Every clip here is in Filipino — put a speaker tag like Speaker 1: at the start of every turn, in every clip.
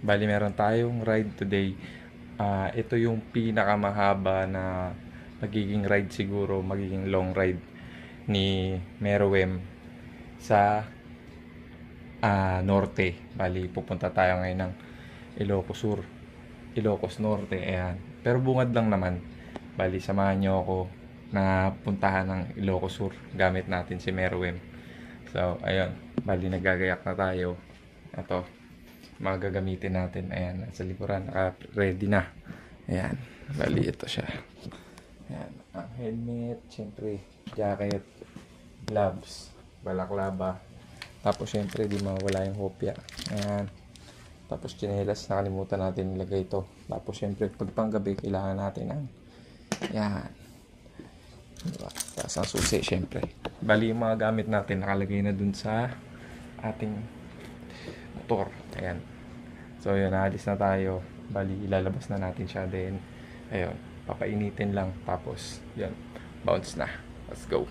Speaker 1: Bali meron tayong ride today. Ito yung pinakamahaba na magiging ride siguro, magiging long ride ni Meruem sa norte. Bali pupunta tayo ngayon ng Ilocos Sur, Ilocos Norte, ayan. Pero bungad lang naman. Bali samahan nyo ako na puntahan ng Ilocos Sur gamit natin si Meruem. So ayun, bali nagagayak na tayo. Ito mga gagamitin natin, ayan, sa likuran naka-ready na, ayan. Bali ito siya, ayan, ang helmet, syempre jacket, gloves, balaklava, tapos syempre di mawala yung hopya, ayan. Tapos tsinelas, nakalimutan natin ilagay ito. Tapos syempre pag panggabi kailangan natin ang, ayan, diba? Tapos ang susi syempre. Bali yung mga gamit natin nakalagay na dun sa ating motor. Ayan. So yun, naalis na tayo. Bali, ilalabas na natin siya din. Ayun, papainitin lang. Tapos, yun, bounce na. Let's go.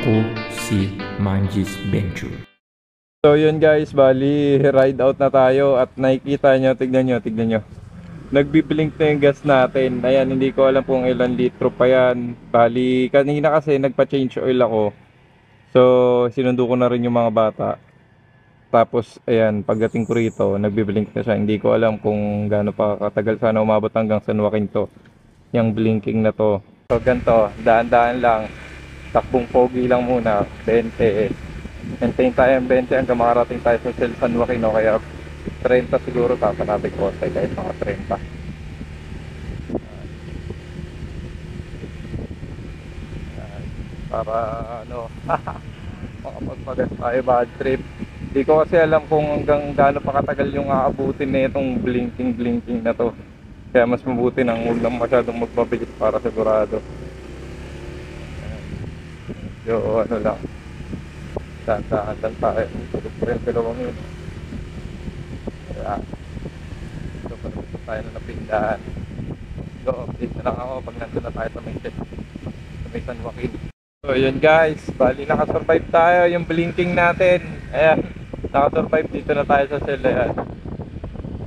Speaker 2: Ako si Manjis Venture.
Speaker 1: So yun guys, bali ride out na tayo at nakikita nyo, tignan nyo. Nagbiblink na yung gas natin. Ayan, hindi ko alam kung ilan litro pa yan. Bali, kanina kasi nagpa-change oil ako. So, sinundo ko na rin yung mga bata. Tapos, ayan, pagdating ko rito, nagbiblink na siya. Hindi ko alam kung gaano pa katagal. Sana umabot hanggang San Joaquin to. Yung blinking na to. So, ganito, daan-daan lang. Takbong pogi lang muna. 20. Maintain tayo ng 20 hanggang makarating tayo sa San Joaquin. No? Kaya 30 siguro tatanatin ko kahit mga 30. Para ano, makapagpagas tayo bad trip. Hindi ko kasi alam kung hanggang gaano pa katagal yung aabutin na itong blinking na to. Kaya mas mabuti nang huwag lang masyadong magpabilis para sigurado. Yo, ano lang, dahan-dahan lang tayo. Tulog pa rin dalawang yun. Kaya ito pa naman tayo na napindahan. So, update na lang ako pag nandun na tayo sa may San Joaquin. So yun guys, bali nakasurvive tayo yung blinking natin. Ayan, nakasurvive, dito na tayo sa Shell. Ayan,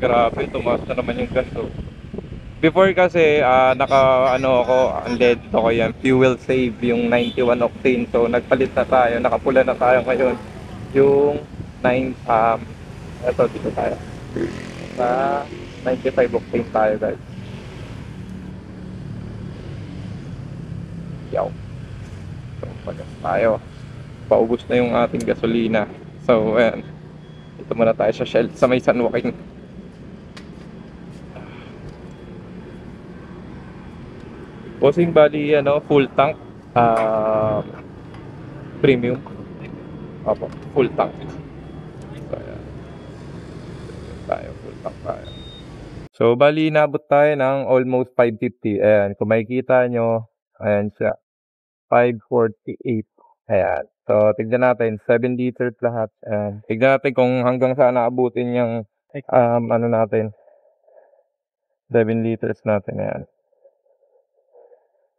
Speaker 1: grabe, tumaas na naman yung gas. So, before kasi naka ano ako, ang LED ako yan, fuel save yung 91 octane. So nagpalit na tayo, nakapula na tayo ngayon yung 9 eto dito tayo sa 95 octane tayo guys. Yaw. So pagas tayo, paubos na yung ating gasolina. So ayan, dito muna tayo sa Shell sa may San Joaquin. Bossing, bali ano, full tank, premium. Opo, full tank. So ayan, tayo full tank tayo. So bali inabot tayo ng almost 550. Ayan, kung makikita nyo, ayan siya, 548. Ayan, so tignan natin, 7 liters lahat. Ayan, tignan natin kung hanggang saan naabutin yung ano natin, 7 liters natin. Ayan,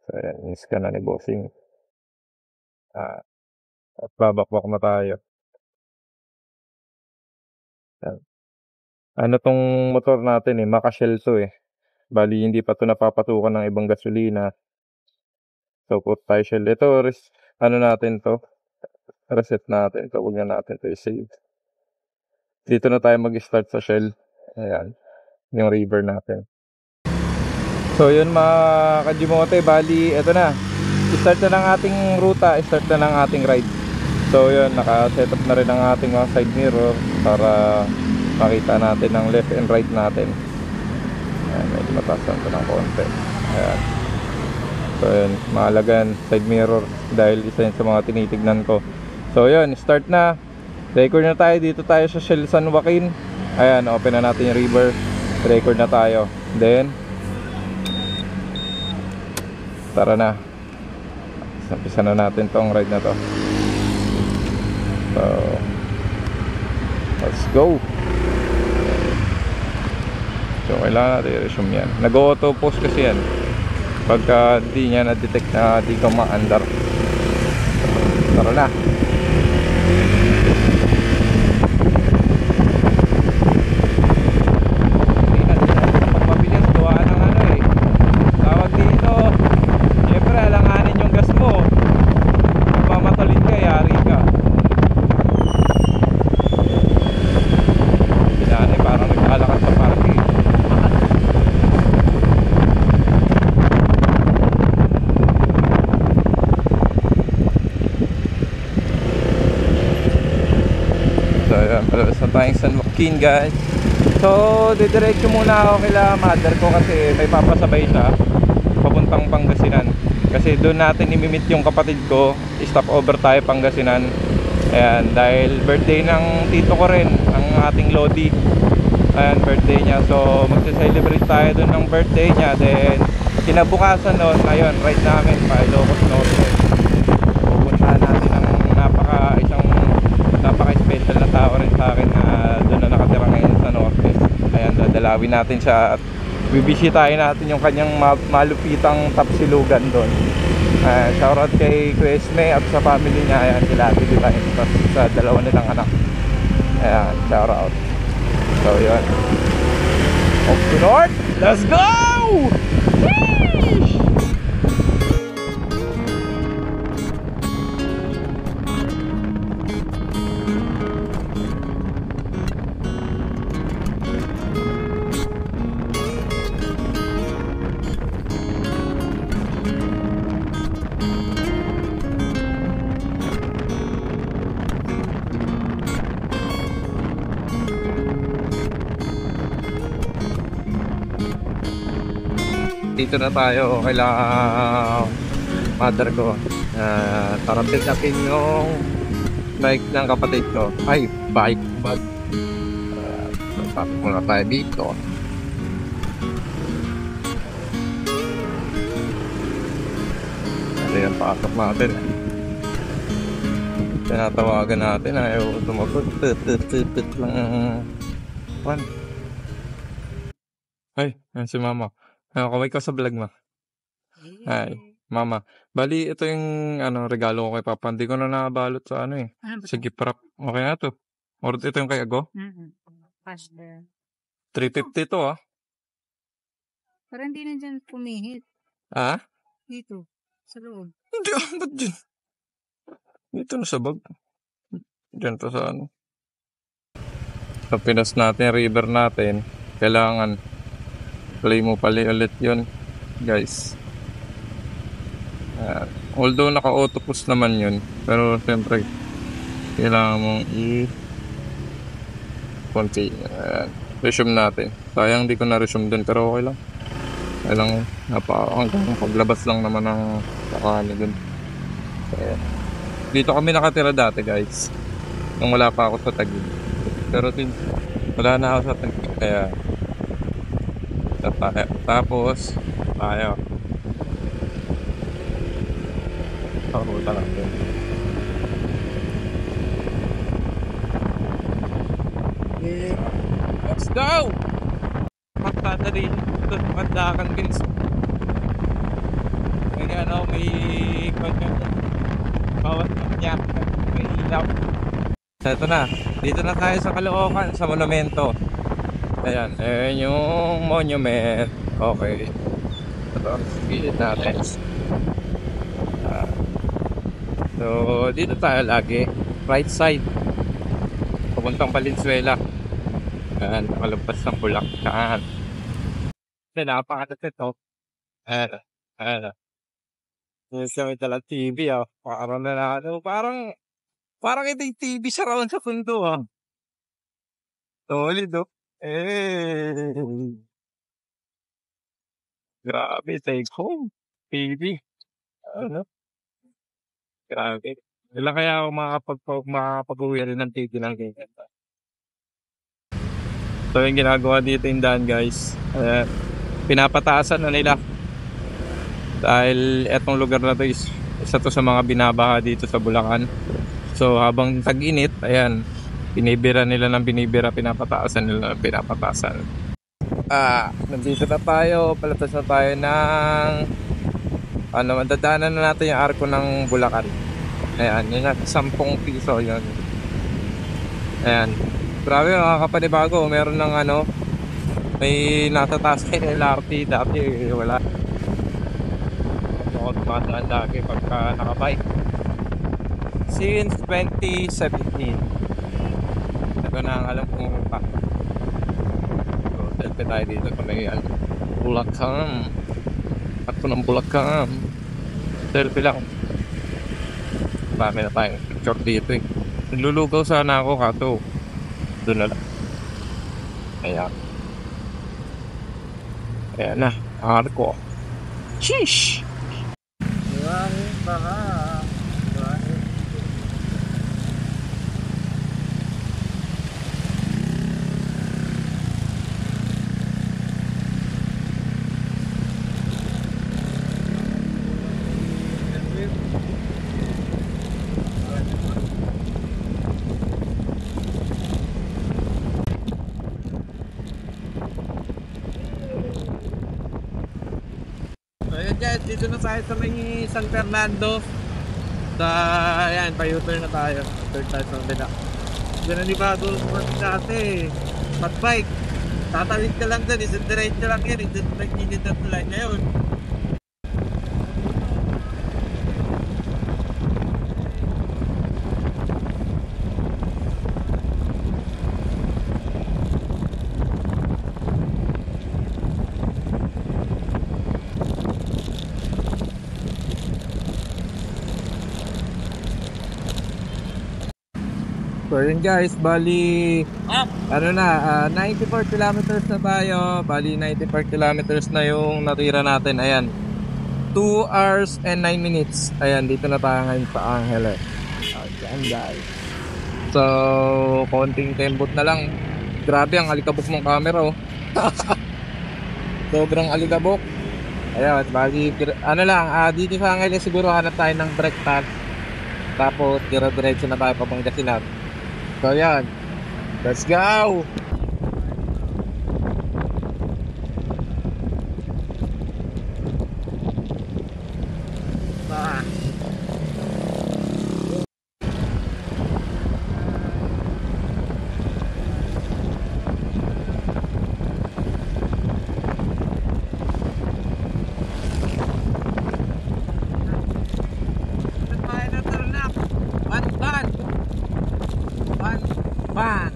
Speaker 1: so ayan, miss ka na ni bossing. At babakbak na tayo. Ayan. Ano tong motor natin maka-Shell to bali hindi pa to napapatukan ng ibang gasolina. So put tayo Shell. Ito ano natin to, reset natin to, huwag na natin to i-save. Dito na tayo mag-start sa Shell. Ayan, yung river natin. So yun mga kajimote, bali ito na, start na ng ating ruta, start na ng ating ride. So yun, naka-set up na rin ang ating mga side mirror para makita natin ang left and right natin. Ayan, medyo mataas lang ito ng konti. Ayan. So yun, mahalaga yan, side mirror, dahil isa yun sa mga tinitignan ko. So yun, start na. Record na tayo, dito tayo sa Shell San Joaquin. Ayan, open na natin yung river. Record na tayo. Then tara na, umpisa na natin tong ride na to. So let's go. So kailangan natin i-resume yan. Nag-auto post kasi yan pagka di niya na-detect na di ka ma-under. Tara na. Pagpabilis, gawa ng ano eh, tawag dito, syempre alanganin yung gas mo, mamatulin ka, yari ka. Yan eh, parang nagkalakas sa parking. So yan, palabas na tayong San Joaquin guys. So didiretso muna ako kila mother ko kasi may papasabay siya papuntang Pangasinan. Kasi doon natin imimit yung kapatid ko, stop over tayo Pangasinan. Ayan, dahil birthday ng tito ko rin, ang ating Lodi. Ayan, birthday niya. So magse-celebrate tayo doon ng birthday niya. Then kinabukasan noon, ayun, ride namin pa Ilocos Norte. Pupuntahan natin ang napaka-special na tao rin sa akin na doon na nakatira ngayon sa Norte. Ayan, dadalawin natin siya at bibisitahin natin yung kanyang malupitang tapsilugan doon. Shoutout kay Kuesme at sa family niya. Ayan, sila Ate Divine sa dalawa nilang anak. Ayan, shoutout. So yun, off to North, let's go! Sheesh! Dito na tayo kaila mother ko. Para pick-upin yung bike ng kapatid ko. Ay, bike bag. Tapos muna tayo dito. Ito yung pasok natin. Tinatawagan natin. Ayaw tumagot. Tut lang. Pan. Ay, yan si mama. Kaway ka sa vlog mo. Ay, mama. Bali, ito yung regalo ko kay Papa. Hindi ko na nakabalot sa sa gift wrap. Okay na to. Or ito yung kay Ago.
Speaker 3: Faster.
Speaker 1: 350 to
Speaker 3: Parang hindi na dyan pumihit.
Speaker 1: Ah?
Speaker 3: Dito. Sa loob.
Speaker 1: Hindi, ba't dyan? Dito na sa bag. Dyan to sa Sa Pinas natin, river natin. Kailangan play mo pala ulit yun, guys. Although naka-auto post naman yun, pero siyempre kailangan mong resume natin. Sayang di ko na-resume dun, pero okay lang. Kailangan hanggang paglabas lang naman ng kakani dun. Dito kami nakatira dati, guys, nung wala pa ako sa Taguig. Pero wala na ako sa Taguig, kaya tapos tayo pakuta natin. Let's go! Magkata rin ito sa Kandakan, guys. May kanyang bawat kanya, may ilaw. So ito na, dito na tayo sa Caloocan, sa monumento. Ayan, yung monument. Okay. Ito, gilid natin. So, dito tayo lagi. Right side. Papuntang Valenzuela. Ayan, nakalabas ng Bulacan. Napakalat ito. Ayan. Yung sa may talang TV, Parang ito yung TV sa round sa pundo, Solid, Eh. Grabe, take home. TV.
Speaker 4: Ano? Grabe. Kailan kaya ako makakapag-uwi rin ng TV ng ganyan. So yung ginagawa dito yung daan guys, pinapataasan na nila. Dahil etong lugar na to is isa to sa mga binabaha dito sa Bulacan. So habang tag-init, ayan, binibira nila ng binibira, pinapataasan nila ng pinapataasan. Nandito na tayo, palatas na tayo ng madadaanan na natin yung arko ng Bulacan. Ayan, yun na, 10 piso yun. Ayan, grabe mga kapanibago, meron ng may nasa taas kayo ng LRT, dati wala. Ako tumataan lagi pagka nakabike. Since 2017. Ito na ang alam kong pa. So, selfie tayo dito kung may Bulacan. Ako ng Bulacan. Selfie lang. Marami na tayong picture dito eh. Nilulugaw sana ako kato. Doon na lang. Ayan. Ayan na. Arko. Sheesh! Buwangin baka. Buwangin. Ayan guys, dito na tayo sa may San Fernando. Ayan, pa-U-turn na tayo. Turn tayo sa kabila. Diyan ni bago dati. Fat bike. Tatawid ka lang doon, isang diretso lang yan. Isang nagkilid na tulad ngayon. So yun guys, bali 94 kilometers na tayo. Bali 94 kilometers na yung natira natin. Ayan, 2 hours and 9 minutes. Ayan, dito na tayo ngayon sa Angeles. Ayan guys. So, konting tembot na lang. Grabe ang alikabok ng camera oh. Sobrang alikabok. Ayan, bali dito sa Angeles siguro hanap tayo ng brake pad. Tapos dire-diretso na tayo Pangasinan. So yan, let's go! Ban!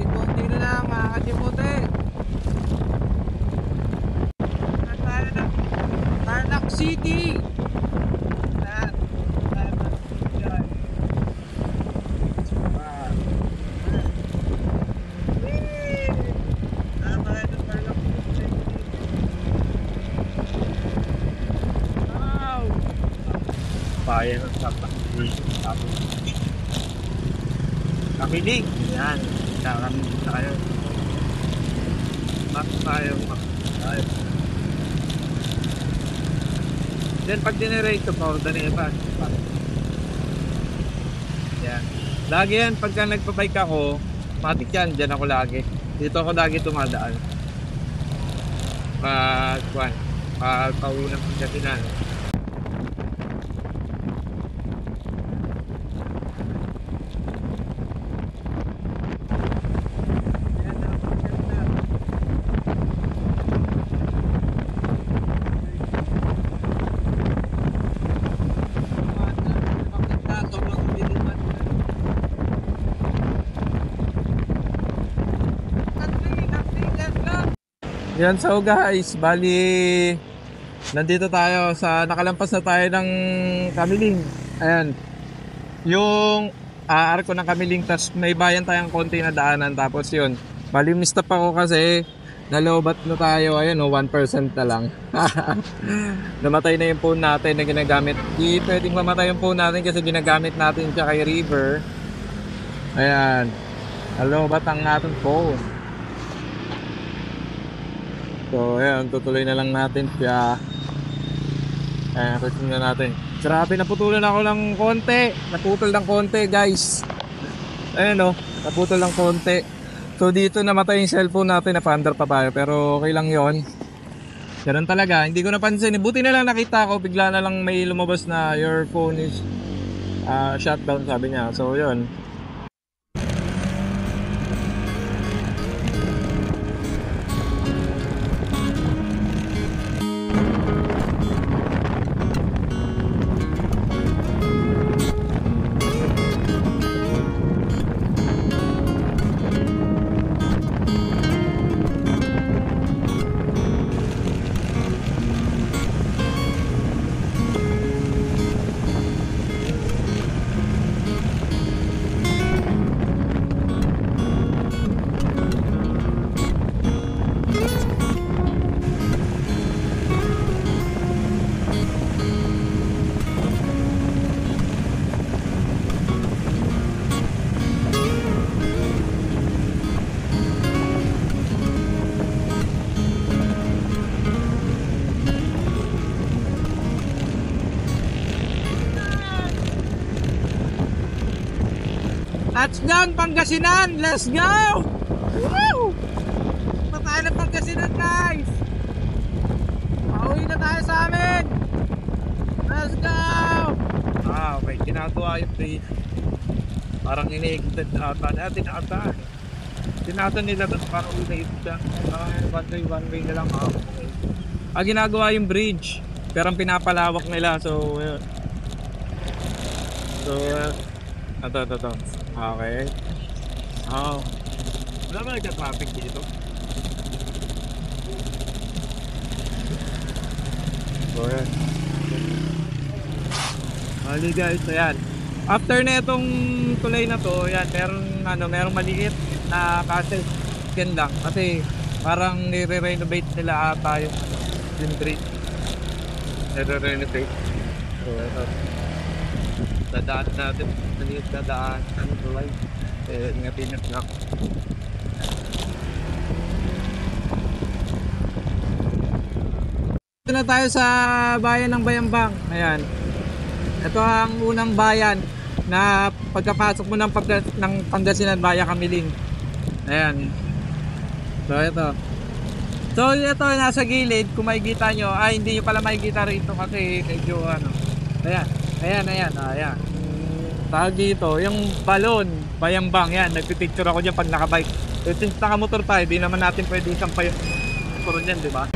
Speaker 4: Konti na lang mga kachipote. Tayo na Tarlac City. Bayan ng Tarlac Kamiling. Yan. Kamiling tayo. Back tayo. Then pag generate ko pa, order na iba. Yan. Lagi yan, pagka nagpabike ako, matik yan, dyan ako lagi. Dito ako lagi tumadaan. Pag pauwi ng Pangasinan. Yan, so guys, bali nandito tayo sa nakalampas na tayo ng Kamiling. Ayan, yung arko ng Kamiling, tas may bayan tayong konti na daanan. Tapos yun, bali mistop ako kasi Nalobat na tayo. Ayun, 1% na lang. Namatay na yung phone natin na ginagamit. Di pwedeng mamatay yung phone natin kasi ginagamit natin siya kay River. Ayan. Nalobat ang ating phone. So, ayan. Tutuloy na lang natin siya. Ayan, kasi na natin. Grabe, naputulan ako ng konti. Naputol ng konti, guys. Ayan, naputol ng konti. So dito namatay yung cellphone natin, na-under pa tayo, pero okay lang yon. Ganun talaga, hindi ko napansin. Buti na lang nakita ko, bigla na lang may lumabas na your phone is shutdown, sabi niya. So yun. Touchdown Pangasinan! Let's go! Woo! Patay na Pangasinan, guys! Pauwi na tayo sa amin! Let's go! Okay, ginagawa yung bridge. Parang iniigtad ata natin ata. Tinatan nila doon parang iniigtad. One way na lang ako. Ginagawa yung bridge. Pero ang pinapalawak nila, so yun. So, ito. Okay. Wala ba nagka-traffic dito? So, yan. Hali guys, ayan. After na itong tulay na to, yan, merong maliit na castle. Yan lang. Kasi parang nire-renovate nila ata yung bridge. Nire-renovate. So, ito. Dadaan natin. Maliit na daan. Ano tulay? Ingatin na. Ito na tayo sa bayan ng Bayambang. Ayan. Ito ang unang bayan na pagkapasok mo ng Pangasinan via Kamiling. Ayan. So ito nasa gilid, kung makikita nyo, hindi nyo pala makikita rito kasi medyo Ayan. Tawag dito, yung balon, Bayambang, yan, nagpipicture ako dyan pag nakabike. So since nakamotor tayo, di naman natin pwede isang pa yung motor dyan, di ba?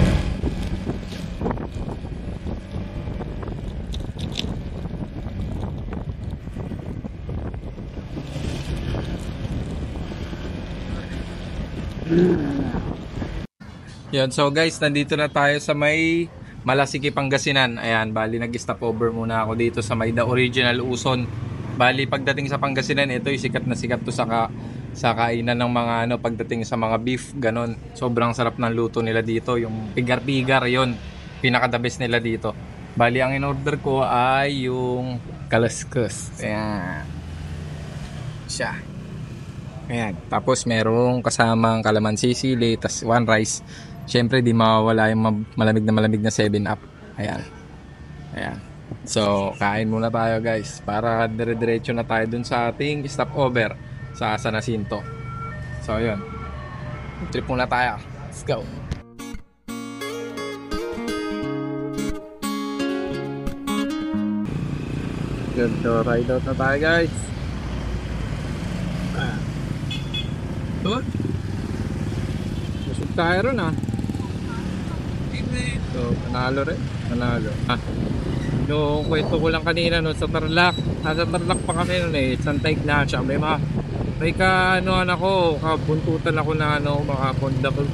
Speaker 4: Yan, so guys, nandito na tayo sa may Malasiki, Pangasinan. Ayan, bali nag-stop over muna ako dito sa may The Original Uson. Bali pagdating sa Pangasinan, ito yung sikat na sikat to sa kainan ng mga pagdating sa mga beef, ganon. Sobrang sarap ng luto nila dito, yung pigar-pigar, yon pinaka the best nila dito. Bali ang in-order ko ay yung kalaskus. Ayan. Siya. Ayan. Tapos merong kasamang kalamansi, sili, tas one rice. Siyempre di mawawala yung malamig na 7-up. Ayan. So kain muna tayo guys, para dire-diretso na tayo dun sa ating stopover sa San Jacinto. So yun, trip muna tayo. Let's go. Good, so ride out na tayo guys. Good. Busog tayo ron So, panalo. Yung kwento ko lang kanina sa Tarlac. Nasa Tarlac pa kami Santa Ignacia. May kabuntutan ako na mga conduct.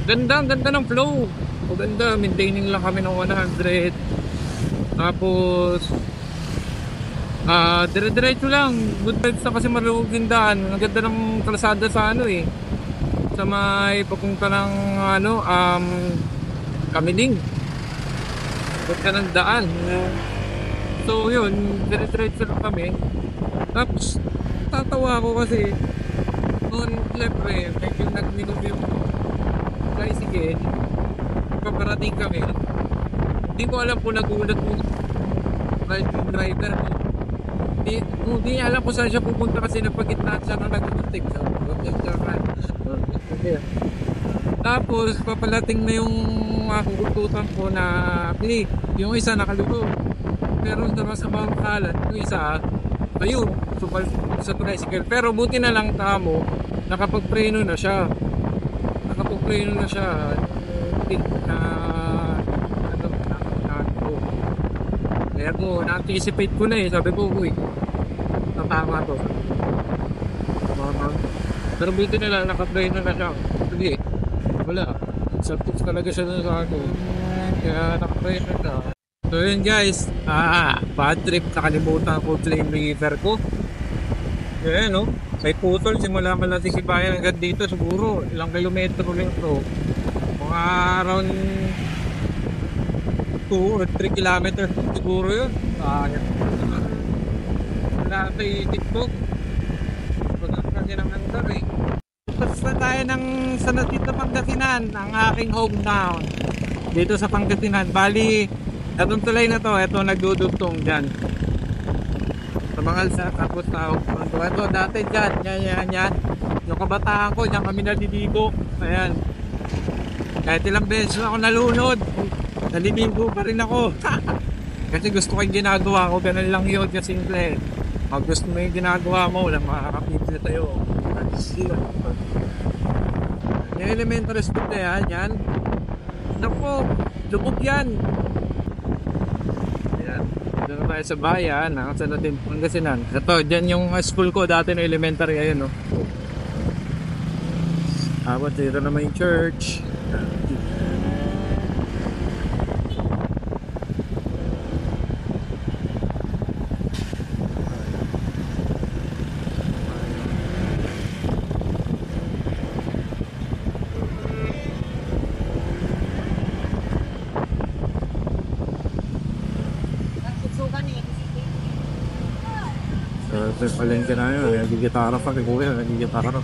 Speaker 4: Ganda ng flow. Ganda, maintaining lang kami ng 100. Tapos dire-diretso lang. Good vibes na kasi maluwag yung daan. Ang ganda ng kalsada sa sa may papunta ng Kamiling. Punta ng daan. So yun, dire-diretso lang kami. Tapos tatawa ako kasi noon siyempre medyo nagminom yung tricycle. Paparating kami. Hindi ko alam kung nagulat yung driver ko. Hindi niya alam kung saan siya pupunta kasi napagitnaan siya ng nagtutik. Tapos papalating na yung kukututan ko na click. Yung isa nakalubog. Pero sa masamang kalat, yung isa ayun, supal sa tricycle. Pero buti na lang tamo, nakapagpreno na siya. Kaya ko, na-anticipate ko na eh. Sabi ko, uy, tatama to. Pero buti na lang, nakapreno na siya. Sige, wala. Saltos talaga siya na sa akin. Kaya nakapreno na. So yun guys, bad trip, nakalimutan ko flame river ko. Yan no, may putol, simula malati si bayan hanggang dito siguro, ilang kilometro rin to. Mga around 2 or 3 kilometers siguro yun. Wala kay TikTok. Wala kasi ng andar eh. Tapos na tayo sa Nasito Pangasinan, ang aking hometown. Dito sa Pangasinan, bali itong tulay na to, ito nagdudugtong dyan sa mga alsa, tapos tao ito dati dyan, yan yung kabataan ko, dyan kami naliligo, ayan, kahit ilang beses ako nalunod, naliligo pa rin ako kasi gusto ko yung ginagawa ko, ganun lang yun, kasi simple, pag gusto mo yung ginagawa mo, walang makakapit sa'yo. Yung elementary school na yan, naku, lubog yan. Doon tayo sa bayan, sa natin Pangasinan. Ito, dyan yung school ko dati na elementary, ayun no. Tapos dito naman yung church. Palengke na yun, nagigitara pa kay kuya, nagigitara.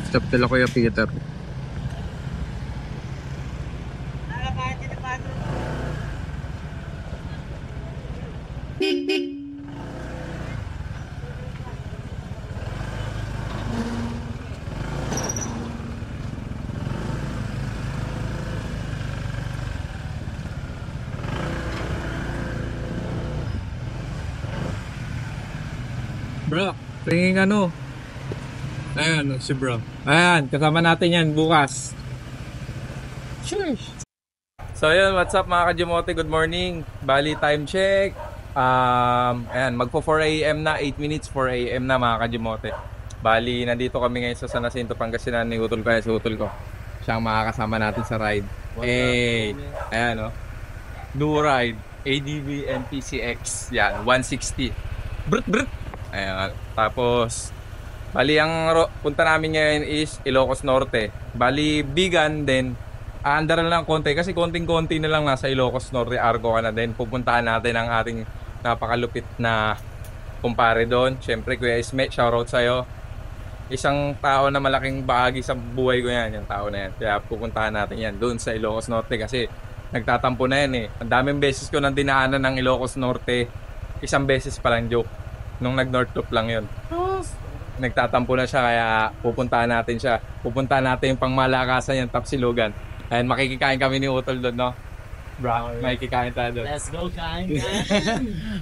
Speaker 4: Stop tila Kuya Peter. Bro, tingin ano? Ayan, si bro. Ayan, kasama natin yan bukas. Sure. So yun, what's up mga Kajimote? Good morning. Bali, time check. Ayan, magpo 4 AM na, 8 minutes 4 AM na mga Kajimote. Bali, nandito kami ngayon sa San Jacinto, Pangasinan ni Utol ko. Si Utol ko. Siya ang makakasama natin sa ride. Ayan o. New ride. ADV NPCX. Yan, 160. Brut. Ayan, tapos bali ang punta namin ngayon is Ilocos Norte. Bali Bigan din. Andaran lang konti kasi konting-konti na lang nasa Ilocos Norte, Argo ka na din. Pupuntahan natin ang ating napakalupit na kumpare doon. Syempre Kuya Isme, shoutout sa'yo. Isang tao na malaking bahagi sa buhay ko yan, yung tao na yan. Kaya pupuntahan natin yan doon sa Ilocos Norte kasi nagtatampo na yan eh. Ang daming beses ko nang dinaanan ng Ilocos Norte. Isang beses pa lang, joke. Nung nag-North Loop lang yun. Nagtatampo na siya kaya pupuntahan natin siya. Pupuntahan natin yung pangmalakasan yung Tapsilugan. And makikikain kami ni Utol doon, no? Bro, makikikain tayo doon.
Speaker 5: Let's go, kain.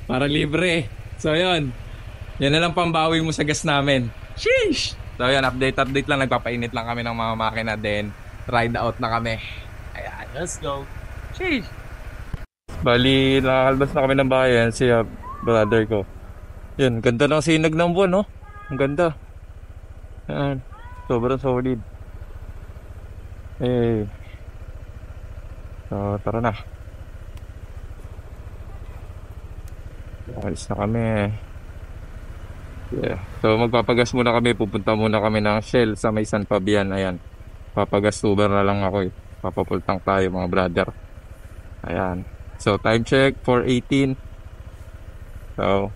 Speaker 4: Para libre. So yun. Yan na lang pambawi mo sa gas namin. Sheesh! So yun, update lang. Nagpapainit lang kami ng mga makina din. Ride out na kami. Ayan.
Speaker 5: Let's go.
Speaker 4: Sheesh! Bali, nakakalbas na kami ng bayan. Si brother ko. Yan, ganda ng sinag ng buwan, no? Ang ganda. Yan. Sobrang solid. So, tara na. Alis na kami. Yeah. So, magpapagas muna kami. Pupunta muna kami ng Shell sa may San Fabian. Ayan. Papagas tuber na lang ako eh. Papapultang tayo mga brother. Ayan. So, time check, 4:18. So,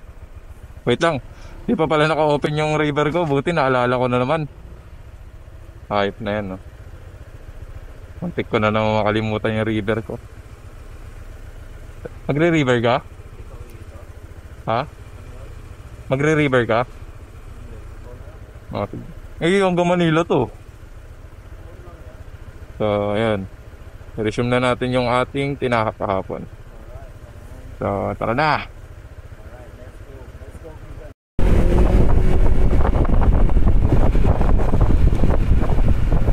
Speaker 4: wait lang. Di pa pala naka-open yung river ko. Buti naalala ko na naman. Hype na yan, no? Muntik ko na naman makalimutan yung river ko. Magre-river ka? Ha? Magre-river ka? Okay. Eh, hanggang Manila to. So, ayan. Resume na natin yung ating tinahak kahapon. So, tara na!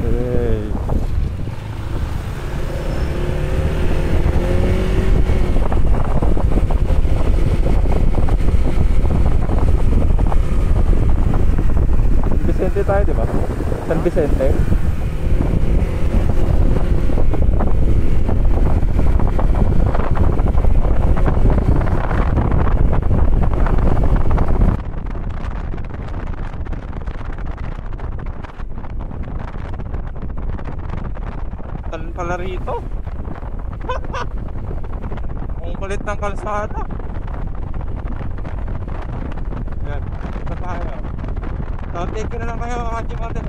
Speaker 4: Hey. Vicente tayo, di ba? San Vicente? Tan pala rito. Ang kulit ng kalsada. Yan. Ito tayo. So, take ko na lang kayo, Haji Mountain.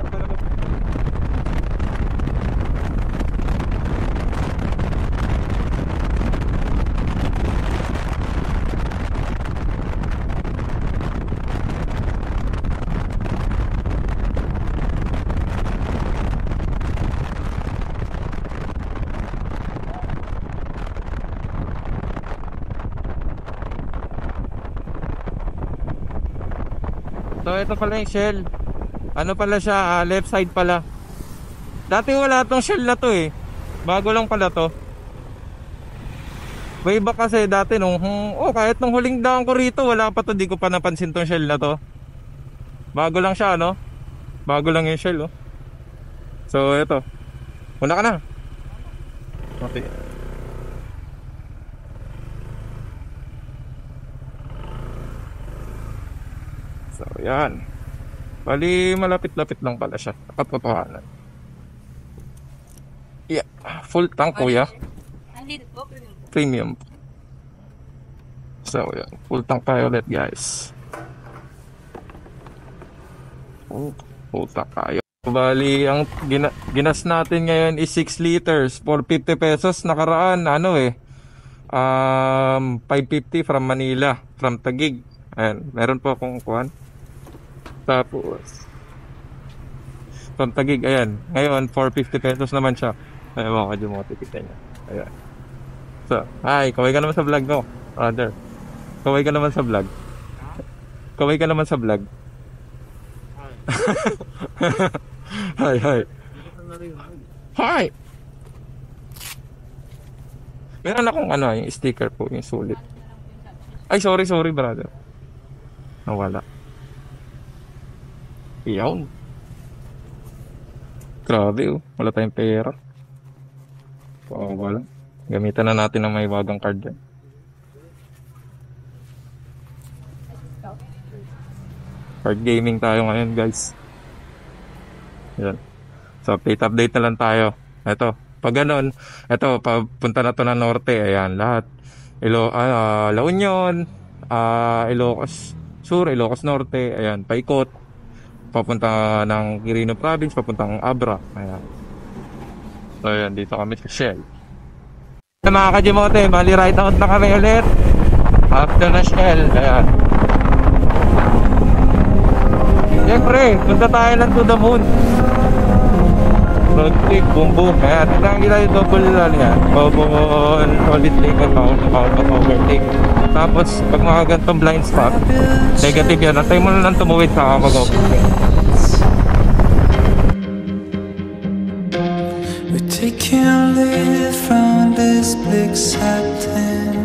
Speaker 4: So, ito pala yung Shell. Ano pala siya? Left side pala. Dati wala tong Shell na to eh. Bago lang pala to. Way back kasi dati nung kahit nung huling daan ko rito, wala pa to. Di ko pa napansin tong Shell na to. Bago lang siya, no? Bago lang yung Shell, oh. So, ito. Una ka na. Okay. So, yan. Bali, malapit-lapit lang pala siya. Katotohanan. Yeah. Full tank, kuya. Premium. So, yan. Full tank tayo ulit, guys. Full tank tayo. Bali, ang ginas natin ngayon is 6 liters for 50 pesos. Nakaraan, 550 from Manila, from Taguig. Ayan, meron po akong kuhan. Tapos from Taguig, ayan. Ngayon, 450 pesos naman siya. Ewan ko, Jumote, kita niya. Ayan. So, hi, kaway ka naman sa vlog ko, brother. Kaway ka naman sa vlog. Kaway ka naman sa vlog. Hi, hi. Hi! Meron akong yung sticker po, yung sulit. Ay, sorry, brother. Nawala. Iyaw. Grabe, oh. Wala tayong pera. Wala. Gamitan na natin ng may bagang card dyan. Card gaming tayo ngayon, guys. Yan. So, update na lang tayo. Ito. Pag ganun, ito, papunta na to ng norte. Ayan, lahat. La Union, Ilocos Sur, Ilocos Norte. Ayan, paikot. Papunta ng Quirino Province, papuntang Abra. Ayan. So, ayan, dito kami sa Shell. Mga Kajimote, bali right out na kami ulit. After na Shell. Ayan. Siyempre, punta tayo lang to the moon. Road trip, boom boom. Ayan, tignan kita yung double lang yan. Solid link at overtake. Tapos, pag mga gantong blind spot, negative yan. Antay mo na lang tumuwid sa mag-overtake.
Speaker 5: We take and live from this big satin.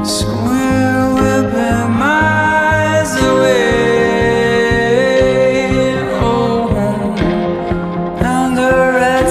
Speaker 5: Somewhere we're miles away. Oh, down the red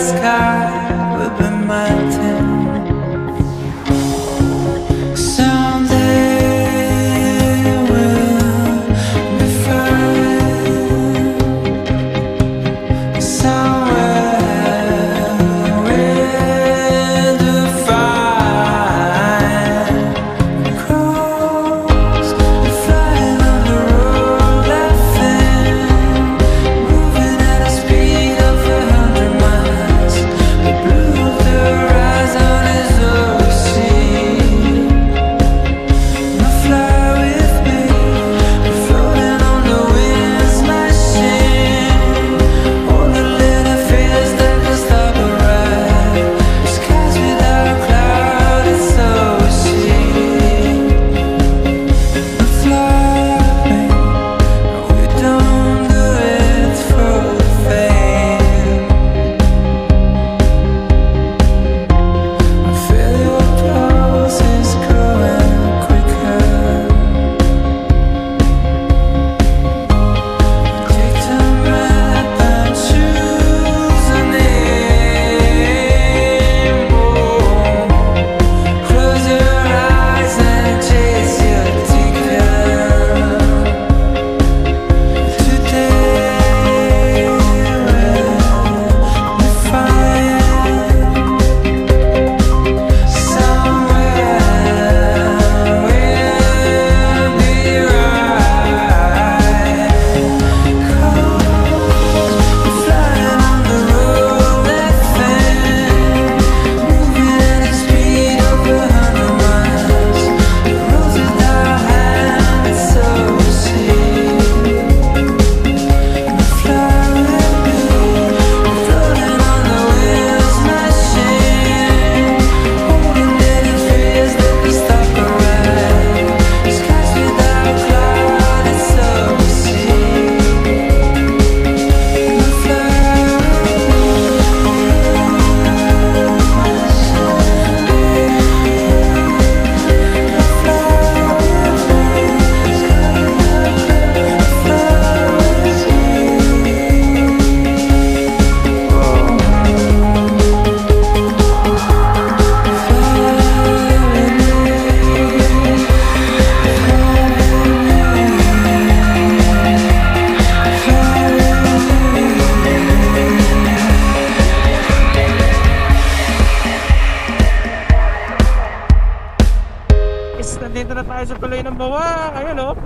Speaker 4: nandito na tayo sa tulay ng Bawang. Ayan o.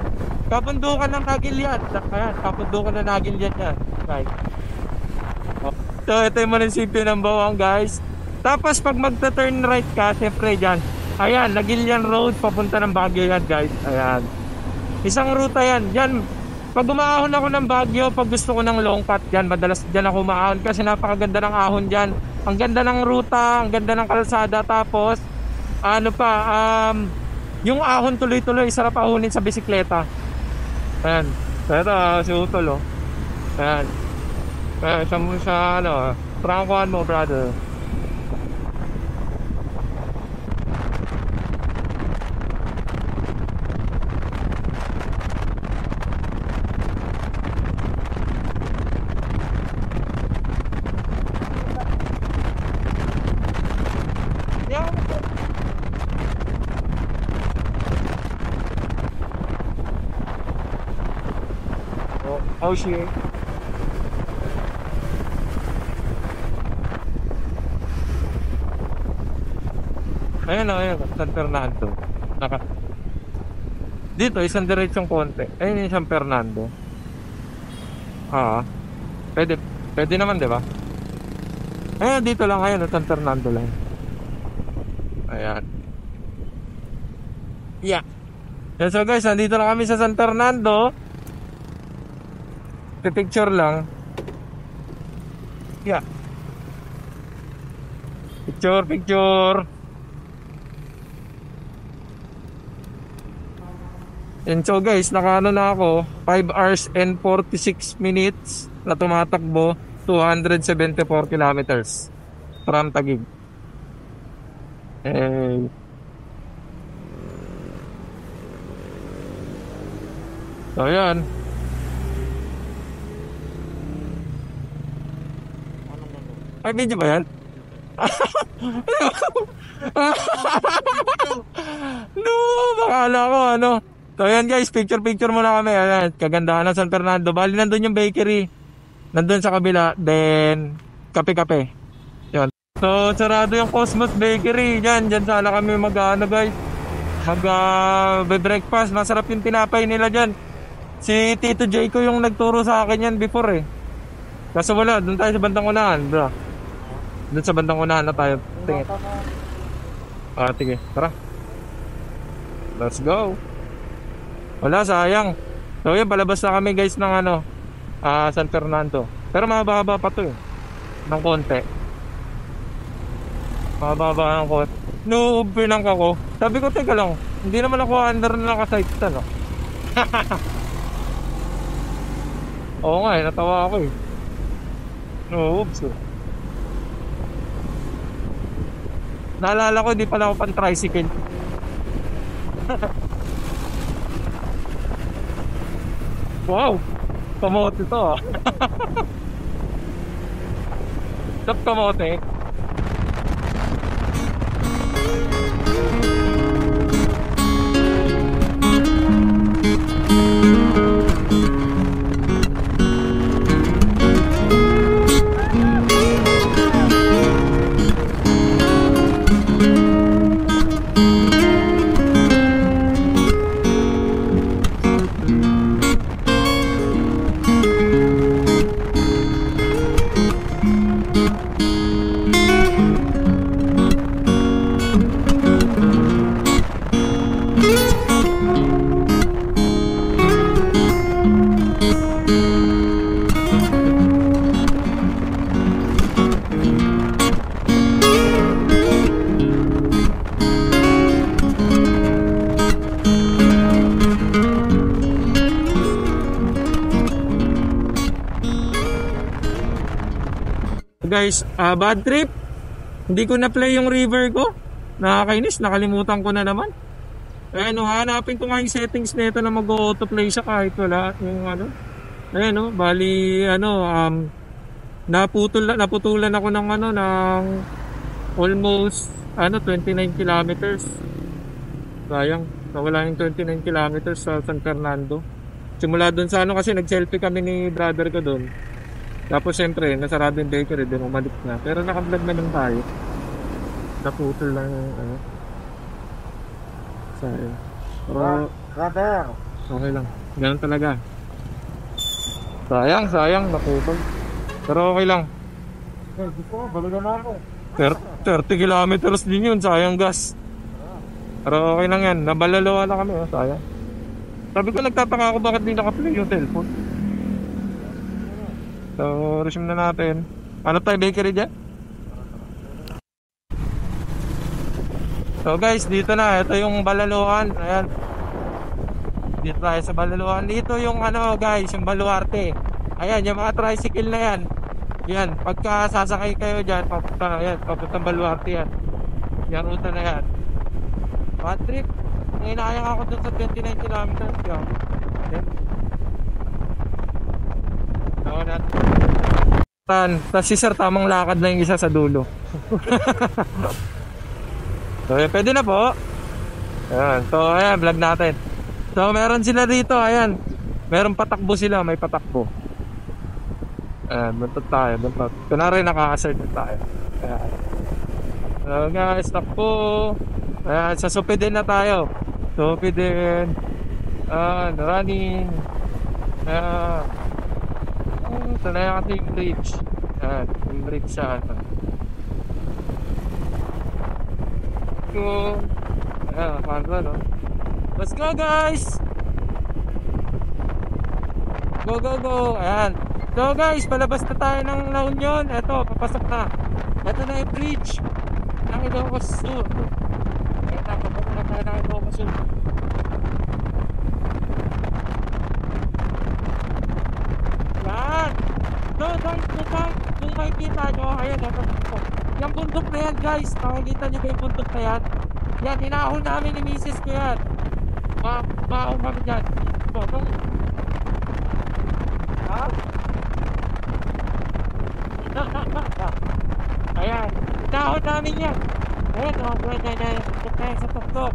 Speaker 4: Kapundukan ng Nagilian. Ayan, kapundukan ng Nagilian yan. Right. So ito yung munisipyo ng Bawang, guys. Tapos pag magta-turn right ka, siyempre dyan. Ayan, Nagilian Road, papunta ng Baguio yan, guys. Ayan. Isang ruta yan. Dyan, pag umaahon ako ng Baguio, pag gusto ko ng long cut dyan, madalas dyan ako umaahon kasi napakaganda ng ahon dyan. Ang ganda ng ruta, ang ganda ng kalsada. Tapos, ano pa, yung ahon tuloy-tuloy, sarap ahonin sa bisikleta. Ayan. Pero si Utol, oh. Ayan. Sa ano, prangkuhan mo, brother. Oh shit. Ayan o, ayan, San Fernando. Dito, isang diretsong konti. Ayun yung San Fernando. Pwede naman, di ba? Ayan, dito lang, ayan, San Fernando lang. Ayan. Yeah. Yan, so guys, nandito na kami sa San Fernando. Picture lang. Yeah. Picture. And so guys, nakaano na ako, 5 hours and 46 minutes na tumatakbo, 274 kilometers from Taguig. So yan. Ay, video ba yan? No, bakala ko ano. So yan guys, picture muna kami. Ayan, kagandahan ng San Fernando. Bali nandun yung bakery. Nandun sa kabila. Then, kape-kape. Yun. So, sarado yung Cosmos Bakery. Dyan sana kami mag-ano guys. Mag-breakfast. Masarap yung tinapay nila dyan. Si Tito J ko yung nagturo sa akin yan before eh. Kaso wala, dun tayo sa bandang unahan, bro. Dun sa bandang unahan na tayo. Tingin. Sige, tara. Let's go. Wala, sayang. So yun, palabas na kami guys ng ano, San Fernando. Pero mahaba-haba pa to eh. Ng konti. Mahaba-haba ng konti. Noob pinang ako. Sabi ko, teka lang, hindi naman ako under na nakasight no? Oo nga eh, natawa ako eh. Noobs eh. Naalala ko, hindi pala ako pan tricycle. Wow, kamote to ah. Top kamote. Guys, bad trip. Hindi ko na-play yung river ko. Nakakainis, nakalimutan ko na naman. Ayan o, hanapin ko nga yung settings nito na mag-auto-play siya kahit wala yung ano. Ayan o, bali ano, naputulan ako ng ano, ng almost 29 kilometers. Sayang, nawala yung 29 kilometers sa San Fernando. Simula doon sa ano kasi nag-selfie kami ni brother ko doon. Tapos siyempre, nasarado yung bakery, din umalik na. Pero naka-vlog na lang tayo. Naputol lang yung ano. Sayang. Pero, okay lang. Ganun talaga. Sayang, naputol. Pero okay lang.
Speaker 6: Gusto ko, balikan na ako.
Speaker 4: 30 kilometers din yun, sayang gas. Pero okay lang yan, nabalalawa na kami, sayang. Sabi ko, nagtataka ako bakit di naka-play yung cellphone. So, resume na natin. Ano tayo, bakery dyan? So guys, dito na, ito yung Balaluan. Ayan. Dito tayo sa Balaluan. Dito yung ano guys, yung Baluarte. Ayan, yung mga tricycle na yan. Yan, pagka sasakay kayo dyan, papuntang Baluarte yan. Yan, ruta na yan. Bad trip. Inayang ako dun sa 29 kilometers. Yan. So, tapos si sir, tamang lakad na yung isa sa dulo. So, pwede na po. Ayan. So, ayan, vlog natin. So, meron sila dito, ayan. Meron patakbo sila, may patakbo. Ayan, buntot tayo, buntot. Kunwari, naka-assert tayo. Ayan. So, guys, takbo. Ayan, sa Supidin na tayo. Supidin. Running. Ayan. Ito na yung ating bridge. Ayan, yung bridge sa ano. Go. Ayan, parang no? Let's go guys. Go. Ayan. So guys, palabas na tayo ng La Union. Eto, papasok na. Eto na yung bridge ng Ilocos Sur. Ayan na, papasok na tayo ng Ilocos Sur. Ayan. So guys, kung makikita nyo, ayan, eto. Yung bundok na yan guys, makikita nyo ba yung bundok na yan? Yan, hinahon namin ni misis ko yan. Maahon kami dyan. Ha? Ayan, hinahon namin yan. Ayan, bundok na yan sa tuktok.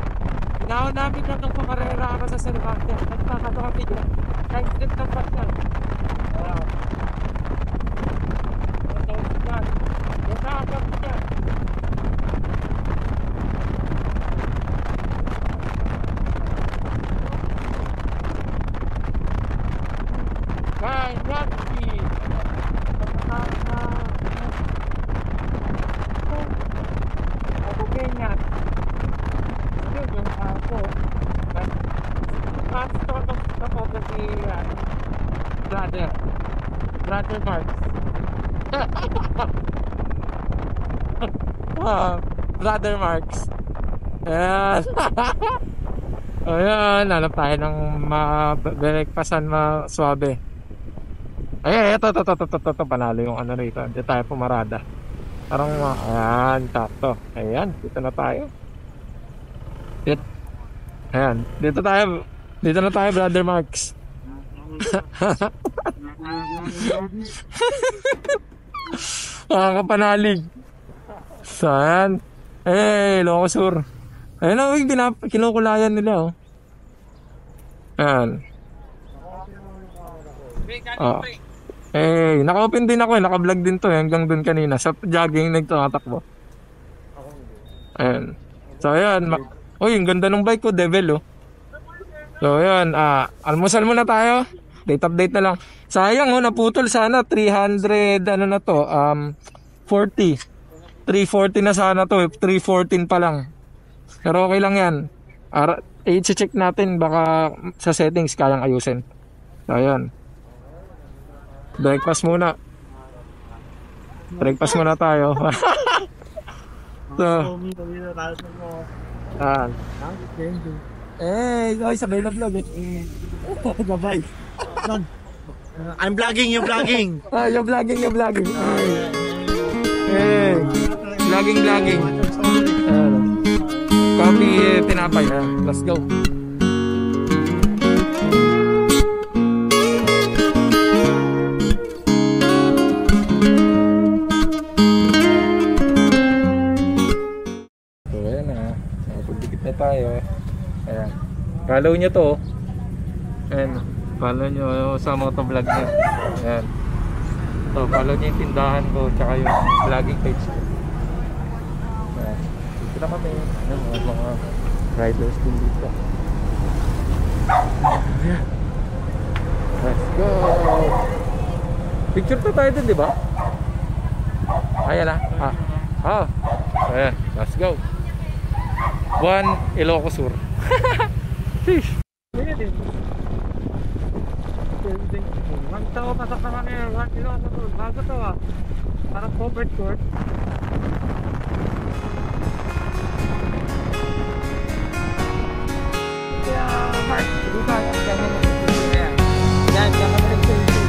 Speaker 4: Hinahon namin yan nung pumarera ako sa Cervantes. Nagkakato kami dyan. Kahit slip ng bus yan. Ayan. Brother Marks. Brother Marks. Ayan. Ayan, hanap tayo ng breakfastan suabe. Ayan, ito, panalo yung ano rito. Hindi tayo pumarada. Parang, ayan, sakto. Ayan, dito na tayo. Ayan, dito na tayo, Brother Marks. Kapanalig. Saan? Ilocos Sur. Ayun na, kinukulayan nila, oh. Ayan. Naka-open din ako, naka-vlog din to, hanggang dun kanina. Sa jogging, nagtatakbo. Ayan. So, ayan. Uy, ang ganda ng bike ko, Devil, oh. So, ayan. Almusal muna tayo. Date update na lang. Sayang, oh, naputol sana. 300, ano na to, 40. 340 na sana to, 314 pa lang. Pero okay lang yan. I-check natin, baka sa settings kayang ayusin. So, ayan. Breakfast muna tayo. So, guys, sabay na vlog eh. Gabay.
Speaker 6: I'm vlogging, you're vlogging.
Speaker 4: You're vlogging. Vlogging. Coffee, tinapay. Let's go. So, ayan na. Nakapagdikit na tayo. Ayan. Follow nyo to. Ayan. Follow nyo sa motovlog nyo. Ayan. So, follow nyo yung tindahan ko tsaka yung vlogging page ko. Ayan. Dito na kami. Ayan, mga riders din dito.
Speaker 1: Let's go. Picture to tayo dun, di ba? Ayan na. Oh. Ayan, let's go. Buwan Ilocos Sur. Fish.
Speaker 6: Magtawa pa sa kanila, 1 kilometer. Bago to ah. Parang covered court. Kaya, Mark, dito tayo. Yan, kaya kami nag-selfie.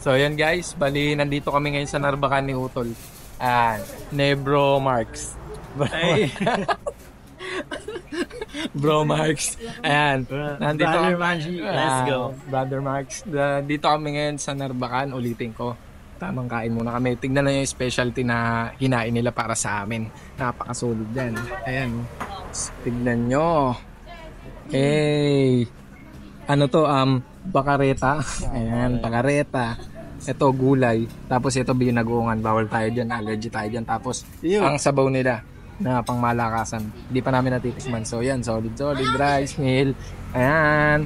Speaker 4: So yan guys, bali nandito kami ngayon sa Narbacan ni Utol. Nebro Marks. Bro Marks. Ayan. Nandito
Speaker 6: Brother Manji, let's go.
Speaker 4: Brother Marks. Dito kami ngayon sa Narbacan, ulitin ko. Tamang kain muna kami. Tignan na yung specialty na hinain nila para sa amin. Napakasolid yan. Ayan. Tignan nyo. Hey. Ano to? Bakareta. Ayan, bakareta. Ito gulay. Tapos ito binagoongan. Bawal tayo dyan. Allergy tayo dyan. Tapos ang sabaw nila na pangmalakasan. Hindi pa namin natitikman. So yan, solid rice meal. Ayan.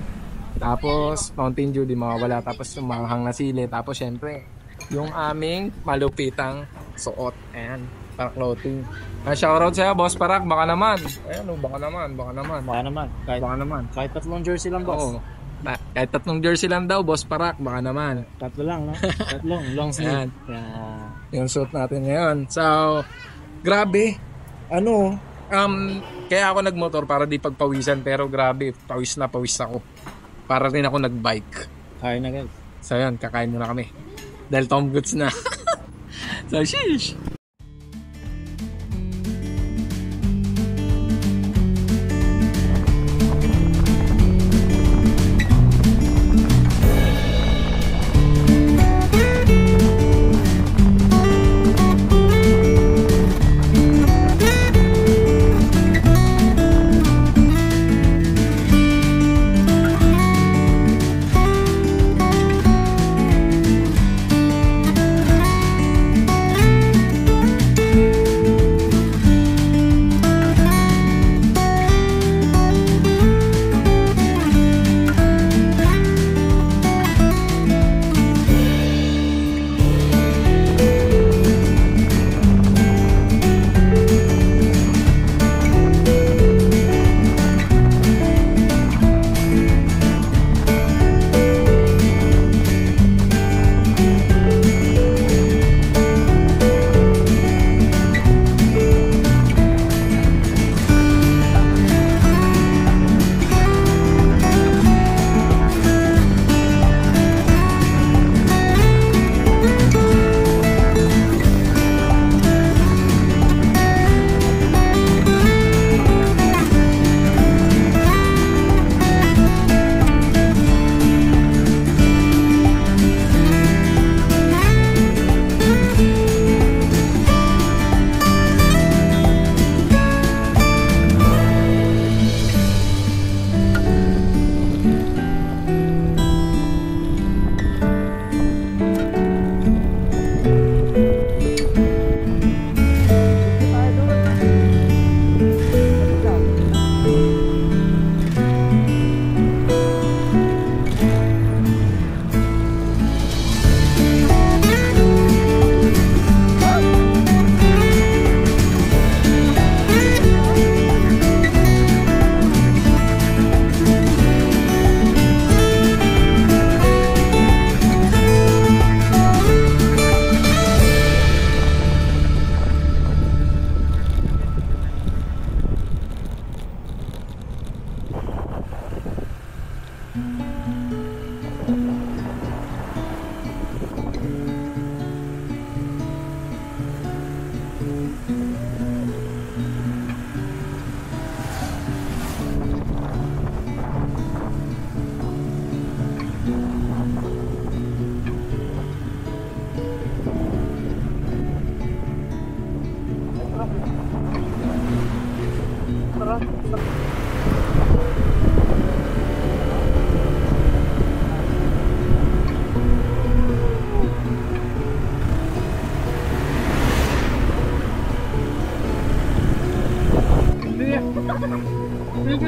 Speaker 4: Tapos Mountain Dew di mawawala. Tapos yung manghang na sili. Tapos syempre yung aming malupitang suot. Ayan. Para clothing. Shoutout sa'yo, Boss Parak. Baka naman. Ayan o, baka naman.
Speaker 6: Kahit tatlong jersey lang, boss.
Speaker 4: Oo. Kahit 3 jersey lang daw, Boss Parak, baka naman.
Speaker 6: Tatlo lang, no? Tatlong, long sleeve. Yeah.
Speaker 4: Yung suit natin ngayon. So, grabe. Kaya ako nagmotor para di pagpawisan, pero grabe, pawis na pawis ako. Para rin ako nagbike.
Speaker 6: Kaya na, guys.
Speaker 4: So, yun, kakain muna kami. Dahil Tom Goods na. So, sheesh!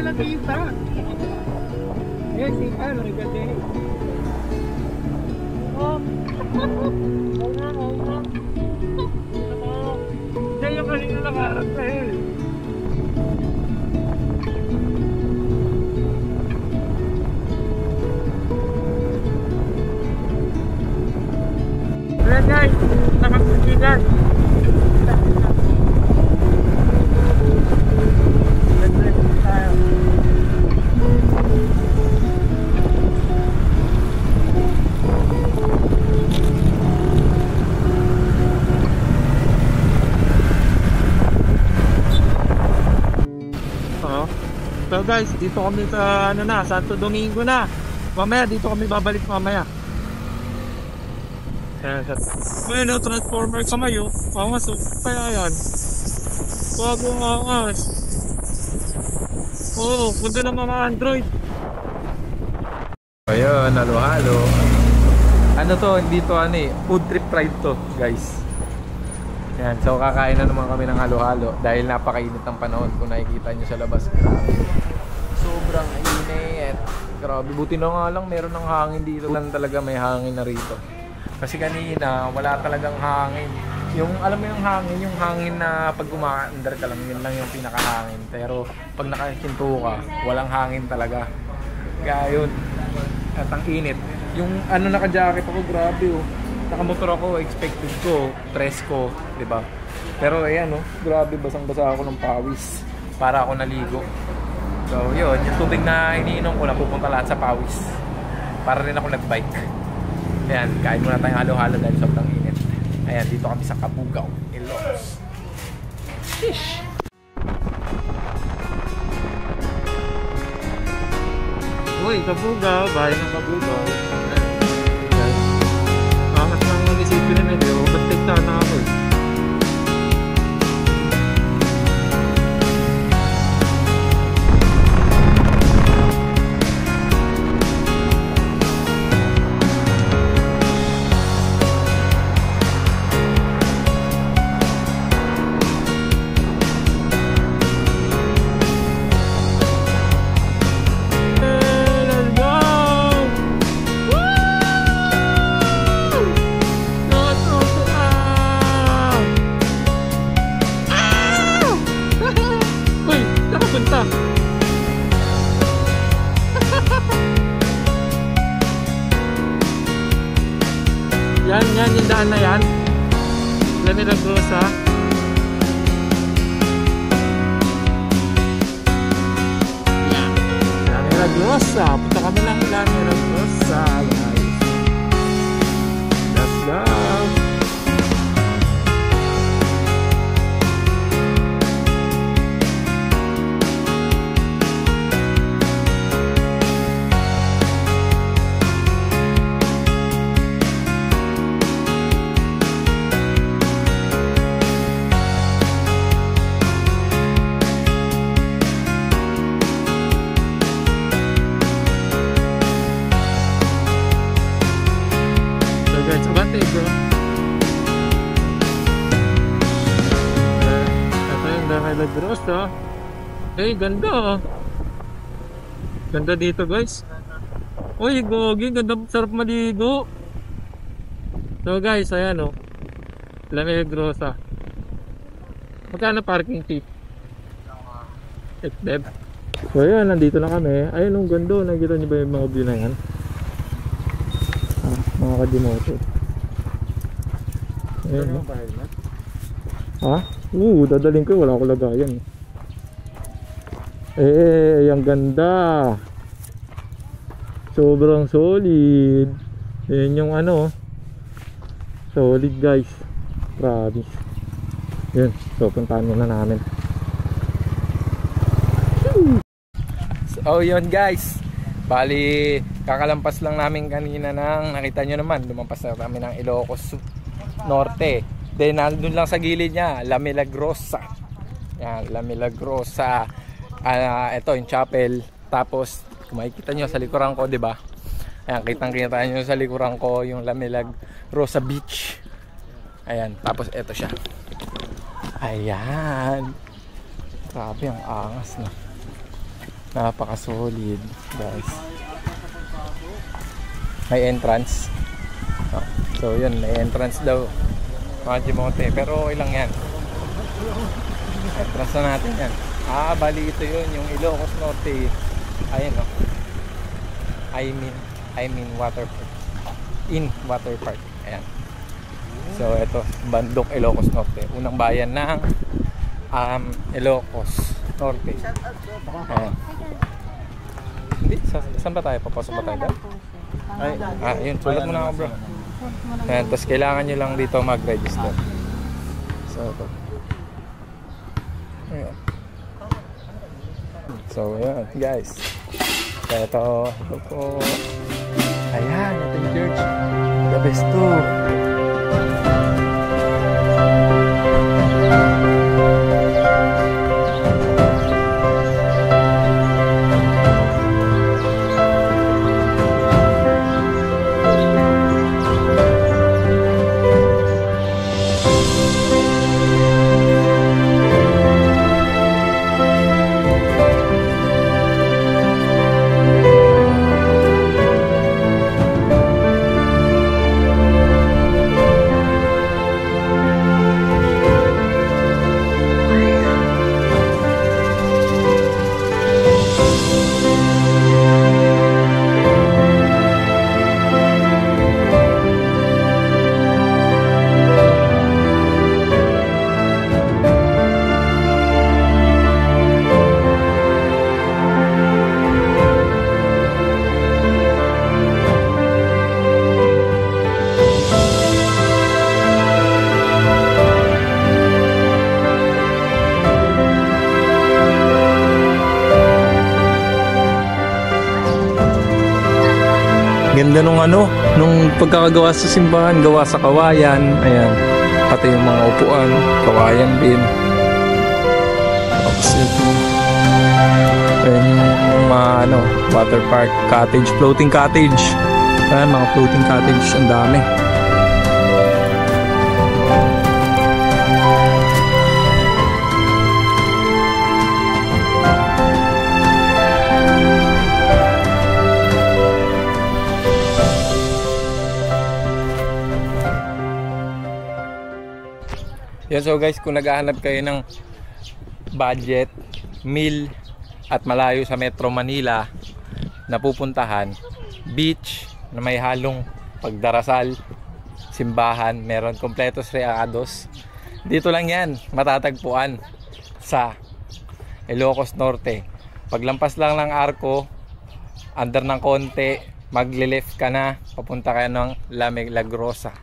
Speaker 6: nakita. Yes, ano, ganda. Oh. Oo nga. Diyan yung kanina nakaharap na eh. Ayan guys, nakapagsigan. Tayo. So guys, dito kami sa Santo Domingo na. Mamaya dito kami babalik mamaya. May no transformer kamayo. Angas oh. Kaya yan. Bagong angas. Oo, punta ng mga Android.
Speaker 1: Ayun, halo-halo. Ano to, hindi to food trip ride to, guys. Yan, so kakain na naman kami ng halo-halo dahil napakainit ng panahon. Kung nakikita nyo sa labas, grabe. Sobrang init. Grabe, buti na nga lang meron ng hangin dito. Lang talaga may hangin na rito. Kasi kanina, wala talagang hangin. Yung, alam mo yung hangin na pag umaandar ka lang, yun lang yung pinakahangin. Pero pag nakahinto ka, walang hangin talaga. Kaya yun, at ang init. Yung naka-jacket ako, grabe oh. Nakamotor ako, expected ko, presko, diba? Pero ayan grabe, basang-basa ako ng pawis. Para ako naligo. So yun, yung tubig na iniinom ko, napupunta lahat sa pawis. Para rin ako nag-bike. Ayan, kain muna tayong halo-halo dahil sobrang init. Ayan, dito kami sa Cabugao, Ilocos. Sheesh!
Speaker 4: Uy, Cabugao, bahay ng Cabugao. Angat lang mag-isipin na medyo, ba't tigta na ako eh. Yan yung daan na yan. Lamilagrosa. Yan. Lamilagrosa. Punta kami ng Lamilagrosa, guys. Let's go. Grosa. Ganda. Ganda dito, guys. Uy, gogi, ganda, sarap maligo. So, guys, ayan Lamilagrosa. Magkano parking fee? Ekdeb. So, ayan, nandito na kami. Ayun, ganda. Nakita niyo ba yung mga view na yan? Mga kadimoto. Ayan, ha? Dadaling ko, wala ko lagayan. Ang ganda. Sobrang solid. Yan yung solid, guys. Promise. Yan, so puntahan muna namin. So yun, guys. Bali, kakalampas lang namin kanina nakita nyo naman, lumampas na kami ng Ilocos Norte. Then nandun lang sa gilid niya, Lamilagrosa. Yan, Lamilagrosa. Ito yung chapel. Tapos kung makikita nyo sa likuran ko, 'di ba? Ayan, kitang-kita nyo sa likuran ko yung Lamilagrosa Beach. Ayan, tapos ito siya. Ayan. Grabe, ang angas na. Napaka-solid, guys. May entrance. Oh, so yun, may entrance daw. Mga Jimonte, pero okay lang yan. Entrance na natin yan. Bali ito yun, yung Ilocos Norte. Ayun, no. I mean water park. In water park. Ayan. So ito, Bandok, Ilocos Norte. Unang bayan ng Ilocos Norte. Ayan. Hindi, saan ba tayo? Papasok ba tayo doon? Ay, yun, sulat mo na ako, bro. Ayan, tapos kailangan nyo lang dito mag-register. So ito. Ayan. So ayan, guys. Ito po. Ayan, ito yung church. The best too. Ganda nung pagkakagawa sa simbahan, gawa sa kawayan. Ayan, pati yung mga upuan, kawayan din. Tapos ito, ayan yung mga water park, cottage, floating cottage. Ayan, mga floating cottage, ang dami. Yan, so guys, kung naghahanap kayo ng budget, meal at malayo sa Metro Manila na pupuntahan, beach na may halong pagdarasal, simbahan, meron kompletos reados, dito lang yan matatagpuan sa Ilocos Norte. Paglampas lang ng Arco, under ng konti, magle-left ka na, papunta kayo ng La Milagrosa.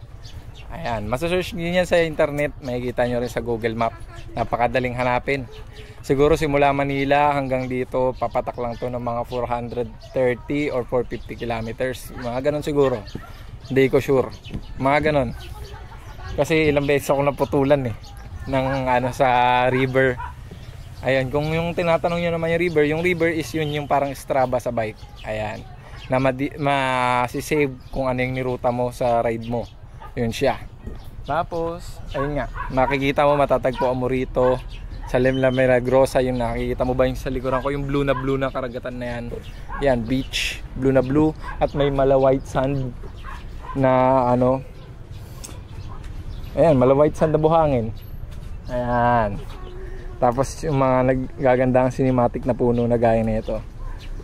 Speaker 4: Ayan, masasearch nyo yan sa internet, makikita nyo rin sa Google Map. Napakadaling hanapin. Siguro simula Manila hanggang dito, papatak lang to ng mga 430 or 450 kilometers. Mga ganon siguro. Hindi ko sure. Mga ganon. Kasi ilang beses ako naputulan ng sa river. Ayan, kung yung tinatanong nyo naman yung river is yun yung parang Strava sa bike. Ayan, na masisave kung ano yung niruta mo sa ride mo. Yun siya. Tapos, ayun nga, makikita mo, matatagpuan mo rito sa La Milagrosa. Yung nakikita mo ba yung sa likuran ko, yung blue na karagatan na yan. Yan, beach, blue na blue. At may mala white sand na ayan, mala white sand na buhangin. Ayan. Tapos yung mga naggagandang cinematic na puno na gaya nito.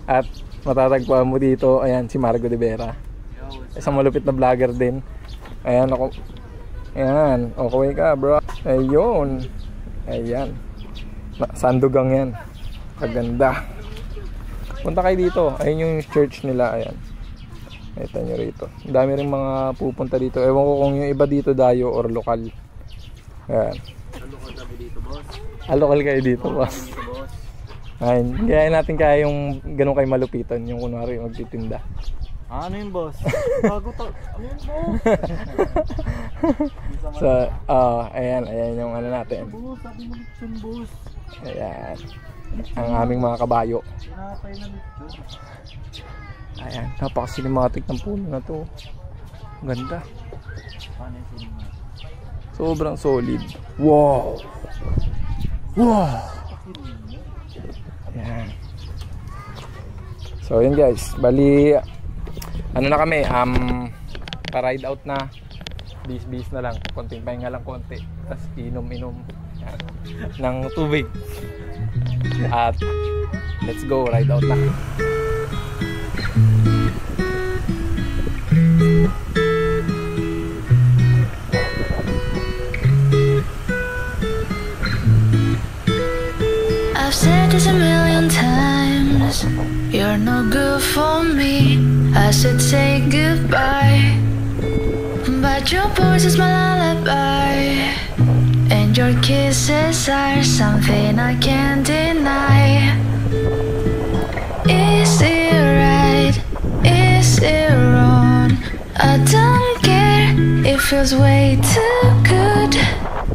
Speaker 4: At matatagpuan mo dito, ayan, si Margo de Vera. Isang malupit na vlogger din. Ayan ako. Ayan, okay ka, bro. Ayun. Ayan. Sandugang yan. Kaganda. Punta kayo dito. Ayun yung church nila. Ayan. Ito nyo rito. Ang dami rin mga pupunta dito. Ewan ko kung yung iba dito dayo or lokal. Ayan. Lokal kami dito, boss. Lokal kayo dito, boss. Ayan. Gaya natin kaya yung ganun kayo malupitan. Yung kunwari magtitinda.
Speaker 6: Ano yun, boss? Bago to. Ano yun, boss?
Speaker 4: So, ayan yung natin.
Speaker 6: Boss, sabi mo lechon, boss.
Speaker 4: Ayan. Ang aming mga kabayo. Ayan, napaka-cinematic ng puno na to. Ganda. Sobrang solid. Wow! Wow! Ayan.
Speaker 1: So yun guys, bali ano na kami, pa-ride out na. Bis na lang, konting pahinga lang konti, tapos inom-inom ng tubig. At let's go, ride out na.
Speaker 7: I've said this a million times, you're no good for me. I should say goodbye, but your voice is my lullaby, and your kisses are something I can't deny. Is it right? Is it wrong? I don't care, it feels way too good.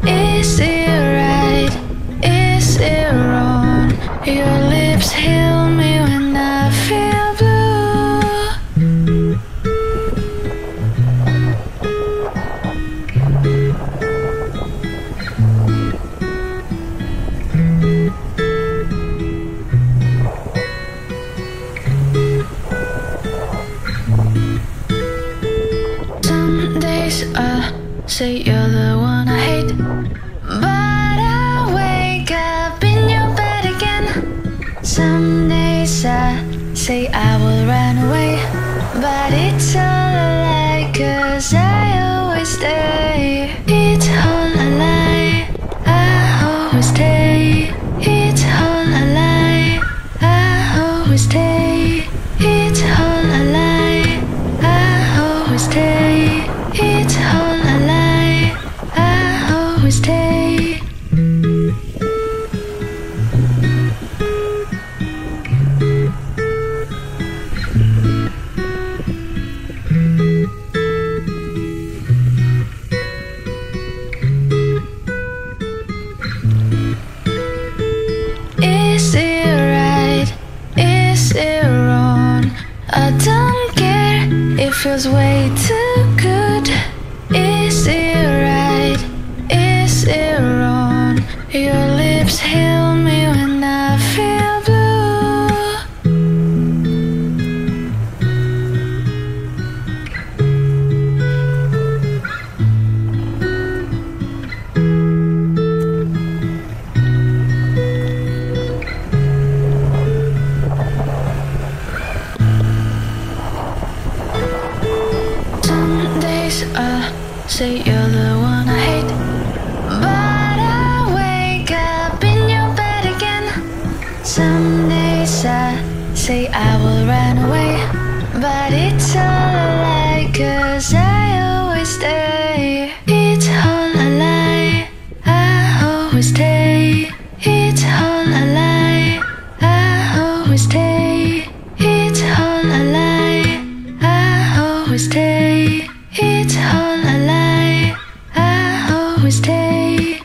Speaker 7: Is it right? Is it wrong? Your lips heal me when I feel blue. Some days I say you're the one I hate, but I wake up in your bed again. Some days I say I will run away, but it's all a lie, 'cause I always stay. It's all a lie, I always stay. It's all a lie, I always stay. It's all a lie, I always stay. It's all a lie, I always stay. Is it right? Is it wrong? I don't care, it feels way too good. Is it right? Is it wrong? Your lips heal me when I feel blue. Some days I say you're the one I hate, but I wake up in your bed again. Some days I say I will run away, but it's all a lie, 'cause I always stay. It's all a lie, I always stay. It's all a lie, I always stay. It's all a lie, I always stay. It's all a lie, I always stay.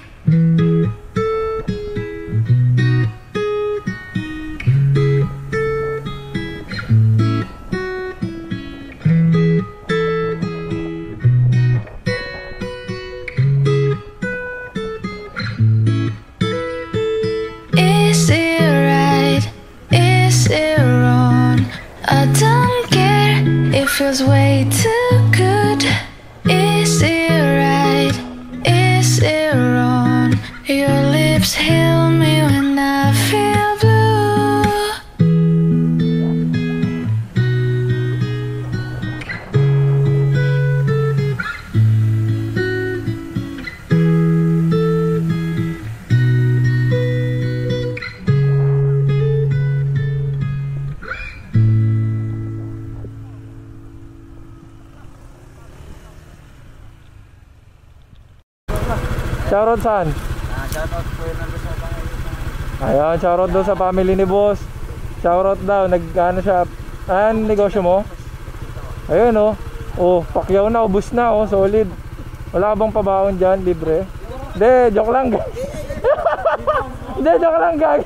Speaker 7: Is it right? Is it wrong? I don't care, it feels way too good. Is it right? Is it wrong? Your lips heal me when I feel blue.
Speaker 1: Shoutout saan?
Speaker 8: Shoutout po yun nandun sa Panginoon.
Speaker 1: Ayan, shoutout daw sa family ni boss. Shoutout daw, nag-ano siya. Ayan, negosyo mo? Ayun oh. Oh, pakyaw na, ubus na oh, solid. Wala bang pabaon dyan, libre? Hindi, joke lang guys. Hindi, joke lang guys.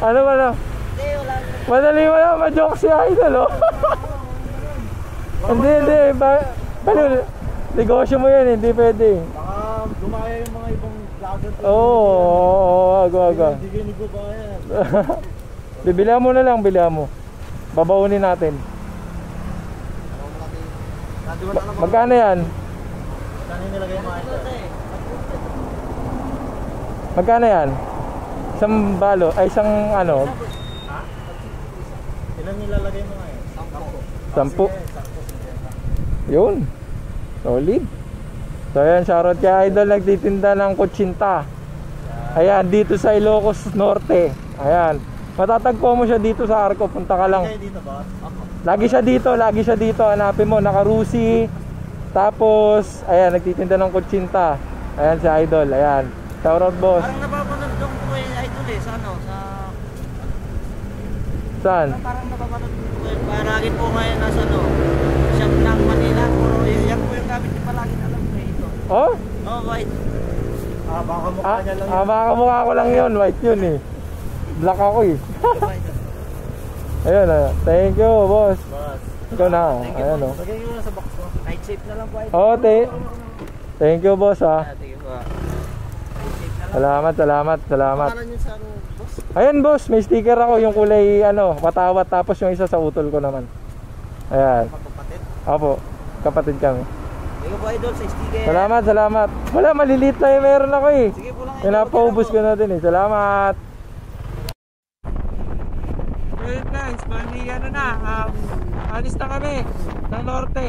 Speaker 1: Ano ba na? Madali mo na, ma-joke si Idol oh. Hindi, negosyo mo yan, hindi pwede.
Speaker 8: Baka gumaya yung mga ibang vlogger.
Speaker 1: Oo,
Speaker 4: Aga.
Speaker 8: Hindi kayo nagbabayad.
Speaker 4: Bibilihan mo na lang, bilihan mo. Babaunin natin. Magkano yan?
Speaker 8: Saan yung nilagay mo ito?
Speaker 4: Magkano yan? Isang balo, ay isang ano?
Speaker 8: Ilan nilalagay mo ngayon?
Speaker 4: 10. Yun. Solid. So ayan, shoutout kay Idol, nagtitinda ng kutsinta. Ayan, dito sa Ilocos Norte. Ayan. Matatagpo mo siya dito sa Arco, punta ka lang.
Speaker 8: Kayo dito ba?
Speaker 4: Lagi siya dito. Hanapin mo, naka-Rusi. Tapos, ayan, nagtitinda ng kutsinta. Ayan si Idol, ayan. Shoutout boss.
Speaker 8: Parang napapanood ko po yung Idol sa ano,
Speaker 4: Saan?
Speaker 8: parang napapanood ko po yung paragin po ngayon nasa ano, Shop ng Manila. Puro yan po yung gamit niyo palagi alam ko ito.
Speaker 4: Oh?
Speaker 8: Oh, white. Baka mukha niya lang
Speaker 4: Baka mukha ko lang yun. White yun eh. Black ako eh. Ayun ah. Thank you, boss.
Speaker 8: Boss.
Speaker 4: Ikaw na. Ayan oh.
Speaker 8: Lagay ko na sa box ko. Night safe na lang po Idol.
Speaker 4: Oh, thank you, boss ah.
Speaker 8: Sige po.
Speaker 4: Salamat.
Speaker 8: Pangalan niyo sa ano, boss?
Speaker 4: Ayan, boss. May sticker ako. Yung kulay, ano, matawat. Tapos yung isa sa utol ko naman. Ayan.
Speaker 8: Magkapatid.
Speaker 4: Opo. Kapatid kami.
Speaker 8: Sige po Idol sa sticker.
Speaker 4: Salamat. Wala, maliliit lang yung meron ako eh.
Speaker 8: Sige po lang.
Speaker 4: Pinapaubos ko na din eh. Salamat.
Speaker 6: Well guys, bali ano na, alis na kami ng norte.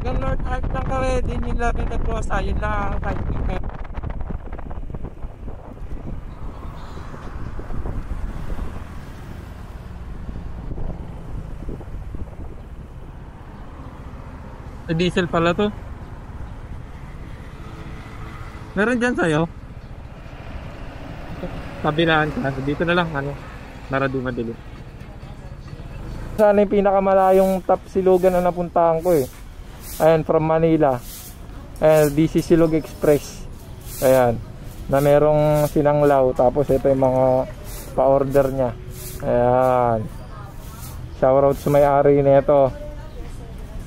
Speaker 6: Yung North Arc lang kami, din nila pinag-crossa, yun lang ang time. Diesel pala to. Meron dyan sa'yo? Kabilaan ka. Dito na lang, ano, narado madali.
Speaker 4: Sana yung pinakamalayong top silugan na napuntahan ko eh. Ayan, from Manila. Ayan, DC Silog Express. Ayan, na merong sinanglaw. Tapos ito yung mga pa-order niya. Ayan. Shoutout sa may-ari nito.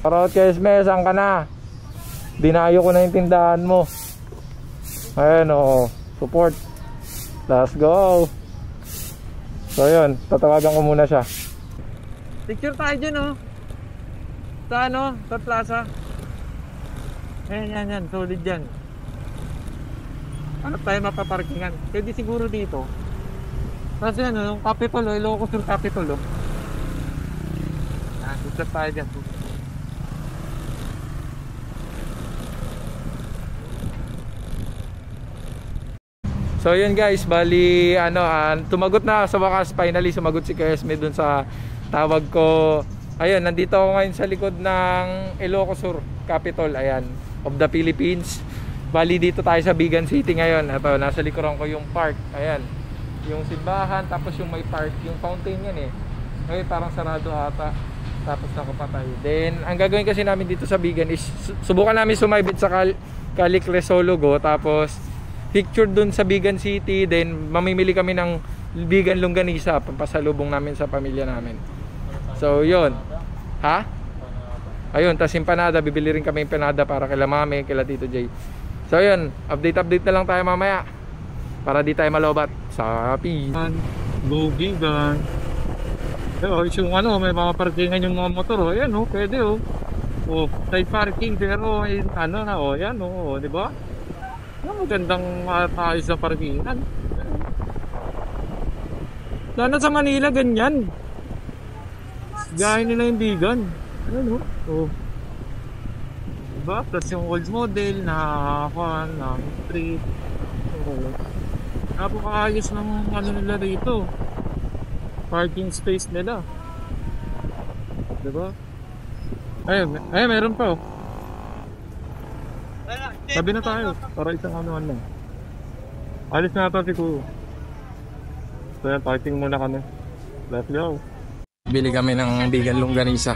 Speaker 4: Shoutout kay Esme, saan ka na? Dinayo ko na yung tindahan mo. Ayan o, support. Let's go. So yun, tatawagan ko muna siya.
Speaker 6: Picture tayo dyan oh. Sa ano, sa plaza. Yan, solid yan. Ano tayo mapaparkingan? Pwede siguro dito. Kasi ano, yung Capitol, Ilocos yung Capitol oh. Picture tayo dyan.
Speaker 4: So yun guys, bali ano, tumagot na sa wakas, finally sumagot si Esme dun sa tawag ko. Ayun, nandito ako ngayon sa likod ng Ilocos Sur Capitol, ayan, of the Philippines. Bali dito tayo sa Bigan City ngayon. Ito, nasa likuran ko yung park. Ayan, yung simbahan, tapos yung may park, yung fountain yan eh. Ngayon parang sarado ata. Tapos nakapatay. Then, ang gagawin kasi namin dito sa Bigan is subukan namin sumibit sa Calic Resologo. Tapos, picture dun sa Bigan City. Then, mamimili kami ng Bigan Longganisa. Pampasalubong namin sa pamilya namin. So, yun. Ha? Ayun, tas empanada. Bibili rin kami empanada para kila mami, kila Tito Jay. So, yun. Update na lang tayo mamaya. Para di tayo malobat. Sa peace.
Speaker 6: Go Bigan. Yung ano, may mga parkingan yung mga motor oh. Ayan oh, pwede oh. Oh, side parking pero ano na oh, yan oh, di ba? Ano magandang ayos na parkingan. Sana sa Manila ganyan. Gaya nila yung Bigan. Ano oh. Diba? Plus yung old model na street. Oh. Napakaayos ng ano nila dito. Parking space nila. Diba? Ay, meron pa oh. Sabi na tayo para isang ano. Alis na ito si Kuya. So yan, parking muna kami. Let's go.
Speaker 1: Bili kami ng Bigan Longganisa.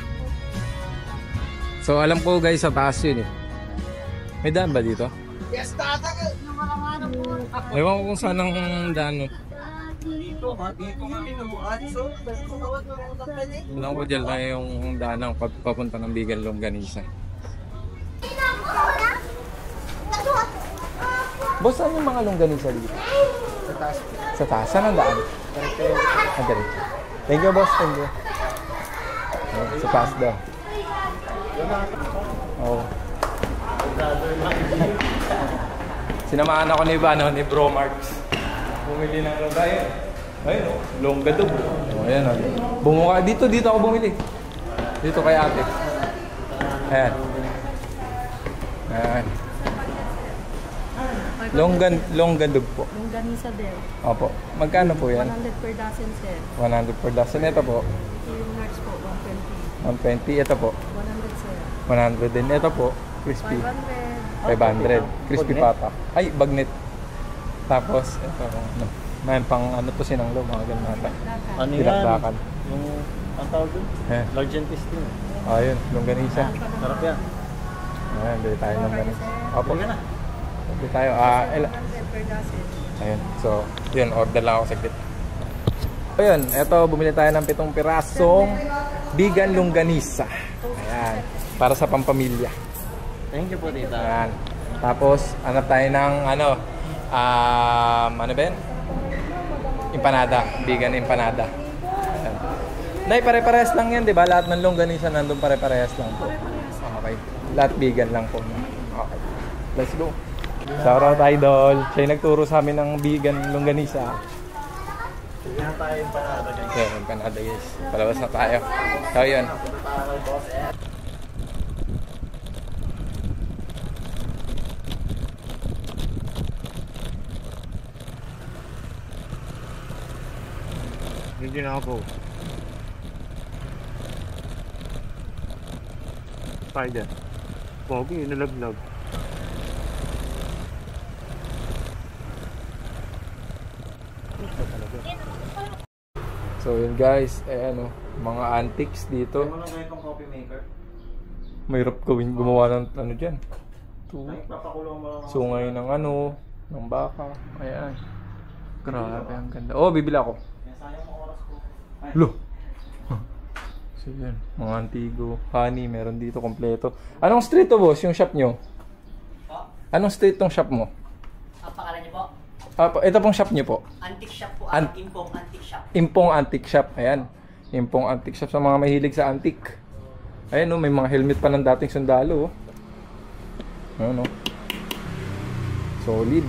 Speaker 1: So alam ko guys, sa taas yun eh. May daan ba dito?
Speaker 8: Yes, tatag!
Speaker 1: Ewan ko kung saan ang daan.
Speaker 8: Dito kami namuhan. So,
Speaker 1: Alam ko dyan lang yung daan ng pagpapunta ng Bigan Longganisa. Boss, saan yung mga longganisa dito?
Speaker 8: taas.
Speaker 1: Sa taas. Saan ang daan? Diretso. Thank you, boss. Thank you. Sa taas daw. Oh. Sinamahan ako ni Bro Marks. Bumili ng longga. Ayun, longga daw. Oh, ayan. Bumuka. Dito ako bumili. Dito kay ate. Ayan. Ayan. Longganug po.
Speaker 9: Longganisa din.
Speaker 1: Opo. Magkano po yan?
Speaker 9: 100 per dozen, sir.
Speaker 1: 100 per dozen. Ito po.
Speaker 9: Yung large po,
Speaker 1: 120.
Speaker 9: 120.
Speaker 1: Ito po.
Speaker 9: 100, sir.
Speaker 1: 100 din. Ito po. Crispy.
Speaker 9: 500.
Speaker 1: 500. Crispy pata. Ay, bagnet. Tapos, ito. May pang ano to sinanglo. Mga ganun natin.
Speaker 8: Ano
Speaker 1: Dinakdakan.
Speaker 8: Yung, ang tawag dun?
Speaker 1: Eh.
Speaker 8: Large intestine.
Speaker 1: Ayun. Longganisa.
Speaker 8: Sarap yan.
Speaker 1: Ayan. Bili tayo ng ganisa. Opo.
Speaker 8: Bili ka na.
Speaker 1: Bili tayo.
Speaker 9: 100 per dozen.
Speaker 1: Ayun. So, yun. Order lang ako saglit. Ayun. Ito. Bumili tayo ng 7 pirasong vegan longganisa. Ayan. Para sa pampamilya.
Speaker 8: Thank you po, tita.
Speaker 1: Ayan. Tapos, hanap tayo ng ano ba yun? Empanada. Vegan empanada. Ayan. Nay, pare-parehas lang yan, di ba? Lahat ng longganisa nandun pare-parehas lang po. Okay. Lahat vegan lang po. Okay. Let's go. Shoutout idol. Siya yung nagturo sa amin ng vegan longganisa.
Speaker 8: Sige na tayo empanada, guys.
Speaker 1: Okay, empanada guys. Palabas na tayo. So, yun.
Speaker 6: Hindi na ako. Tayo dyan. Pogi, nalaglag.
Speaker 1: So yun guys, ano, mga antiques dito.
Speaker 8: Ano na itong coffee maker?
Speaker 1: Mahirap gawin gumawa ng ano diyan.
Speaker 8: Papakulong mo lang.
Speaker 1: Sungay ng ano, ng baka. Ayan. Grabe, ang ganda. Oh, bibili ako.
Speaker 8: Sayang mo oras ko.
Speaker 1: Lo. So yun, mga antigo. Honey, meron dito kompleto. Anong street to, boss, yung shop nyo? Anong street tong shop mo?
Speaker 10: Ang pangalan niyo po?
Speaker 1: Ito pong shop nyo po.
Speaker 10: Antique shop po. Impong antique shop.
Speaker 1: Impong Antique Shop. Ayan. Impong Antique Shop sa mga mahilig sa antique. Ayan, oh, may mga helmet pa ng dating sundalo. Oh. Ayan, oh. Solid.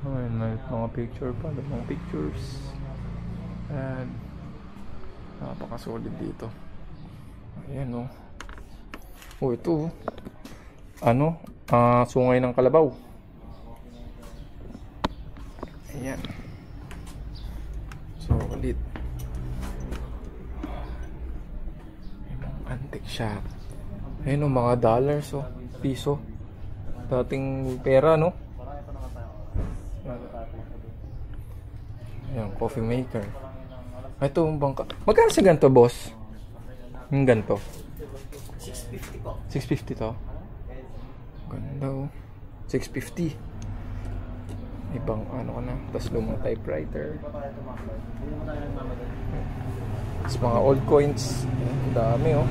Speaker 1: Ayan, may mga picture pa. Mga pictures. Ayan. Napaka-solid dito. Ayan, oh. Oh, ito, oh. Ano? Sungay ng kalabaw. Ayan. Solid. Yung antique shop. Ayun o, mga dollars o, piso. Dating pera, no? Ayan, coffee maker. Ito yung bangka. Magkano sa ganito, boss? Yung ganito?
Speaker 10: 650 po.
Speaker 1: 650 to? Ganda o. 650. Ibang ano ka na. Tapos lumang typewriter. Tapos mga old coins. Ang dami oh.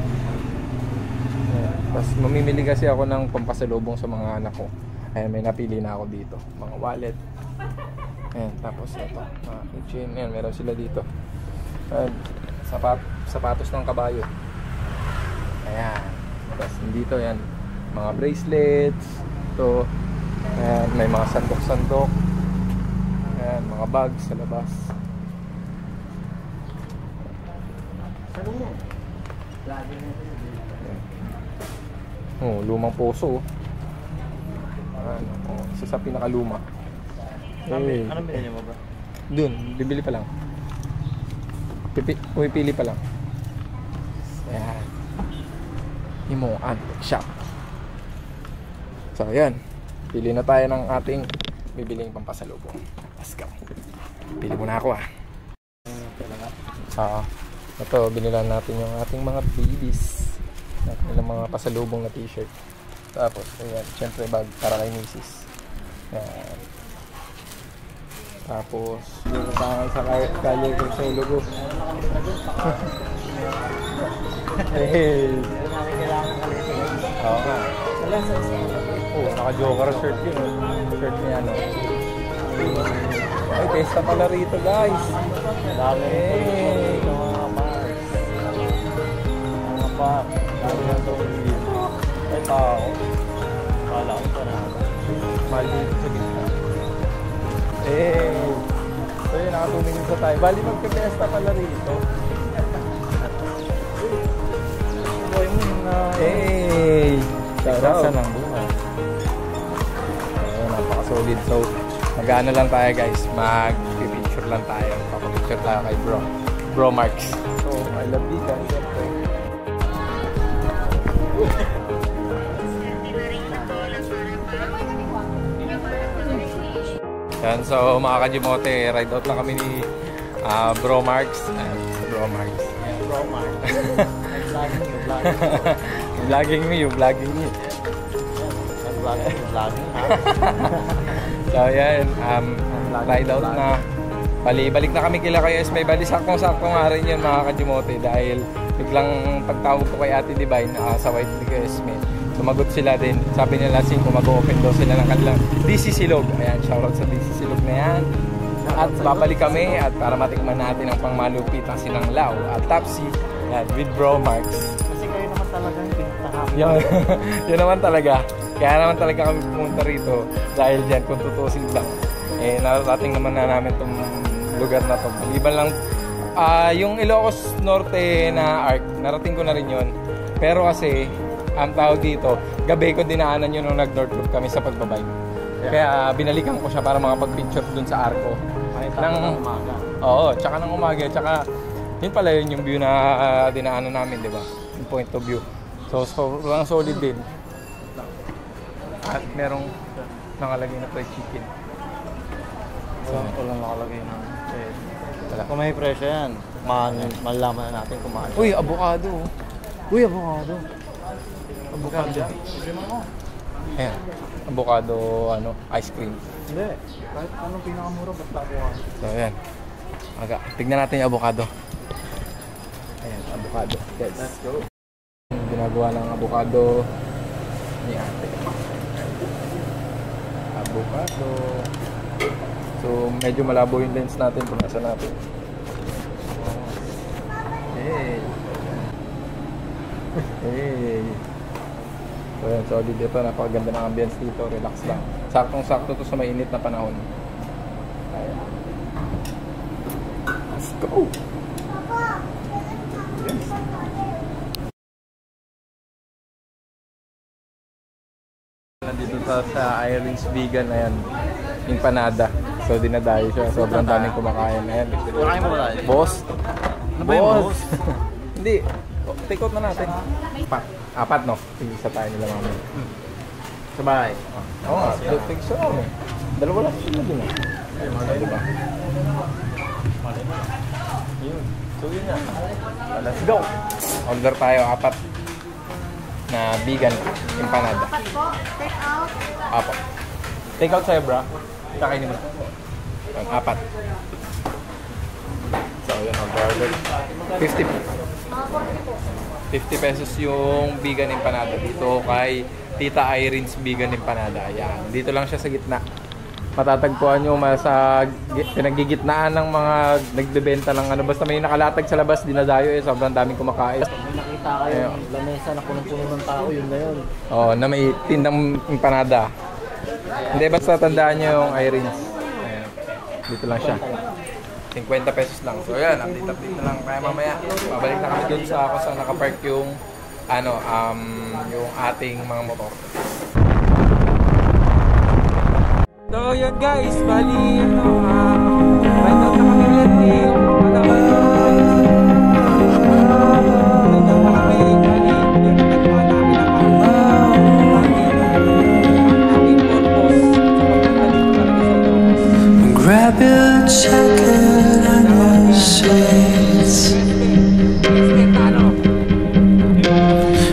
Speaker 1: Tapos mamimili kasi ako ng pampasalubong sa mga anak ko. Ayan, may napili na ako dito. Mga wallet. Ayan, tapos ito. Mga keychain. Ayan, meron sila dito. Ayan, sapatos ng kabayo. Ayan. Tapos dito yan. Mga bracelets. Ito. Ayan, may mga sandok-sandok. Ayan, mga bags sa labas. Oh, lumang poso. Ano, oh, isa sa pinakaluma.
Speaker 8: Anong binili mo ba?
Speaker 1: Dun, bibili pa lang. Pumipili pa lang. Ayan. Impong Antique Shop. So, ayan. Pili na tayo ng ating bibiling pampasalubong. Let's go. Pili muna ako ito, binilan natin yung ating mga babies. Natin mga pasalubong na t-shirt. Tapos, ayan, syempre bag para kay misis. Ayan. Tapos, yung sa kalye ko sa logo. Hey! Oo nga. Oh, naka-joker shirt yun. Shirt niya, no? Ay, pesta pala rito guys.
Speaker 8: Dami
Speaker 1: Hey.
Speaker 8: mga Mars. Mga pak. Dami na ito dito. Ay, tao. Kala ko pa na.
Speaker 1: Mali sa gitna. Eh. So yun, naka 2 minutes na tayo. Bali magka-pesta pala rito.
Speaker 8: Boy mo na.
Speaker 1: Hey!
Speaker 8: Shout
Speaker 1: Saan ang buhay? Ayun, napaka-solid. So, mag-ano lang tayo guys. Mag-picture lang tayo. Papapicture tayo kay Bro Marks. So, I love you guys. Yan, so mga ka-Jimote, ride out lang kami ni Bro Marks. Bro Marks.
Speaker 8: Bro Mark. Vlogging you,
Speaker 1: Vlogging me, you vlogging me.
Speaker 8: Vlogging ha.
Speaker 1: So yan, ride out na. Balik na kami kila kayo Esme. Bali saktong-sakto nga rin yun mga ka-Jimote dahil biglang pagtawag ko kay Ate Divine sa White ni kayo Esme. Tumagot sila din. Sabi nila mag-open daw sila ng kanilang DC Silog. Ayan, shoutout sa DC Silog na yan. At babalik kami at para matikman natin ang pangmalupit ng sinanglaw at Tapsi yan, with Bro Marks.
Speaker 8: Kasi kayo naman talaga yung pinuntahan.
Speaker 1: Yun naman talaga. Kaya naman talaga kami pumunta rito dahil dyan kung tutusin lang. Eh, nararating naman na namin itong lugar na to. Maliban lang, yung Ilocos Norte na arc, narating ko na rin yun. Pero kasi, ang tawag dito, gabi ko dinaanan yun nung nag-North Loop kami sa pagbabay. Kaya binalikan ko siya para makapag-picture dun sa arco.
Speaker 8: Ng umaga.
Speaker 1: Oo, tsaka ng umaga. Tsaka, yun pala yun yung view na dinaanan namin, di ba? Yung point of view. So, sobrang solid din. At merong nakalagay na fried chicken.
Speaker 8: Walang nakalagay na.
Speaker 1: Wala.
Speaker 8: Kung may presyo yan, malalaman na natin kung mahal.
Speaker 1: Uy, avocado.
Speaker 8: Uy, avocado.
Speaker 1: Avocado. Ayan. Avocado, ice cream.
Speaker 8: Hindi. Kahit anong pinakamura, basta avocado.
Speaker 1: So, ayan. Tignan natin yung avocado. Ayan, avocado. Yes.
Speaker 8: Let's go.
Speaker 1: Ginagawa ng avocado ni ate. Avocado. So, medyo malabo yung lens natin. Punasan natin. Hey. Hey. So, ayan, solid ito. Napakaganda ng ambience dito. Relax lang. Saktong-sakto to sa mainit na panahon. Ayan. Let's go! Yes. Nandito sa Irene's Vegan na yan. Empanada. So, dinadayo siya. Sobrang daming kumakain na yan.
Speaker 8: Kumain mo ba tayo?
Speaker 1: Boss?
Speaker 8: Ano ba yung boss?
Speaker 1: Hindi. Take out na natin. Apat, no? Tigisa tayo nila mamaya.
Speaker 8: Sabay.
Speaker 1: Oo nga. Tigisa kami. Dalawa lang sila din. Diba? Yun. So, yun na. Let's go! Order tayo. 4 na vegan empanada.
Speaker 9: Take out.
Speaker 1: Apat. Take out sa'yo, bra. Kakainin mo. 4. So, yun. Order. 50 pesos yung vegan empanada dito kay Tita Irene's Vegan Empanada. Ayan. Dito lang siya sa gitna. Matatagpuan nyo sa pinagigitnaan ng mga nagbebenta ng basta may nakalatag sa labas, dinadayo sobrang daming kumakain.
Speaker 8: May nakita kayo yung lamesa na punong-puno ng tao, yun na yun.
Speaker 1: Oo, na may tindang empanada. Hindi, basta tandaan nyo yung Irene's. Ayan. Dito lang siya. 50 pesos lang. So yan, update na lang tayo mamaya. Babalik na kami dun sa kung saan nakapark yung yung ating mga motor. So yun guys, bali ride out na kami ulit eh.
Speaker 5: Grab your jacket and your shades.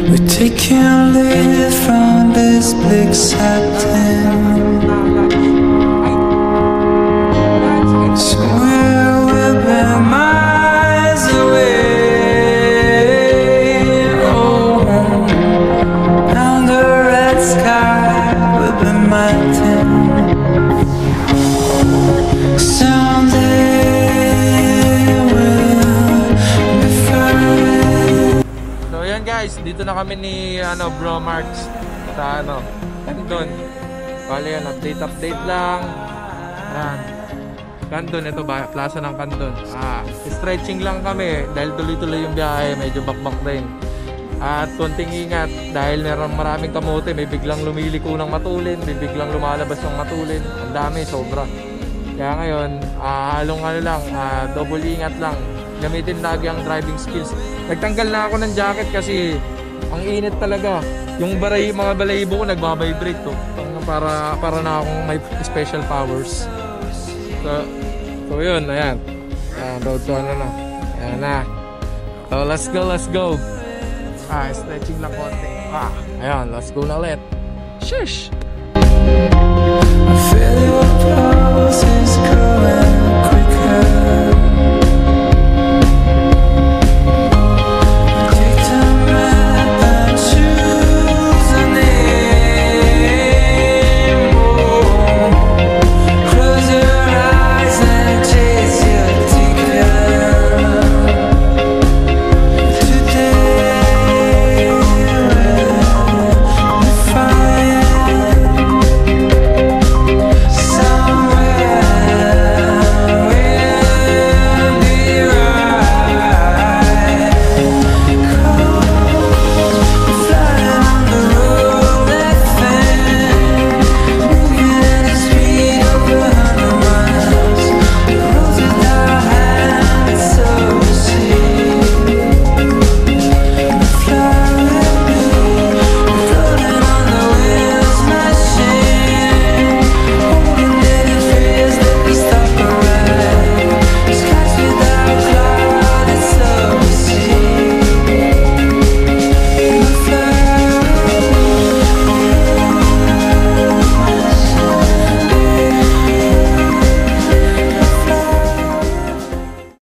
Speaker 5: We're taking leave from this big satin. So we'll be miles away. Oh, down the red sky we'll be melting. So
Speaker 4: Dito na kami ni Bro Marks sa Candon. Bale yan, update lang. Ayan. Candon, ito ba? Plaza ng Candon. Stretching lang kami dahil tuloy-tuloy yung biyahe. Medyo bakbak din. At konting ingat dahil maraming kamote. May biglang lumiliko ng matulin. May biglang lumalabas ng matulin. Ang dami, sobra. Kaya ngayon, halong lang, double ingat lang. Gamitin lagi ang driving skills. Nagtanggal na ako ng jacket kasi ang init talaga. Yung mga balahibo ko nagbabibrate to. Para na akong may special powers. So yun, ayan. Road to na. Ayan na. So let's go. Stretching lang konti. Ayan, let's go na ulit. Shush!
Speaker 5: I feel your pulse is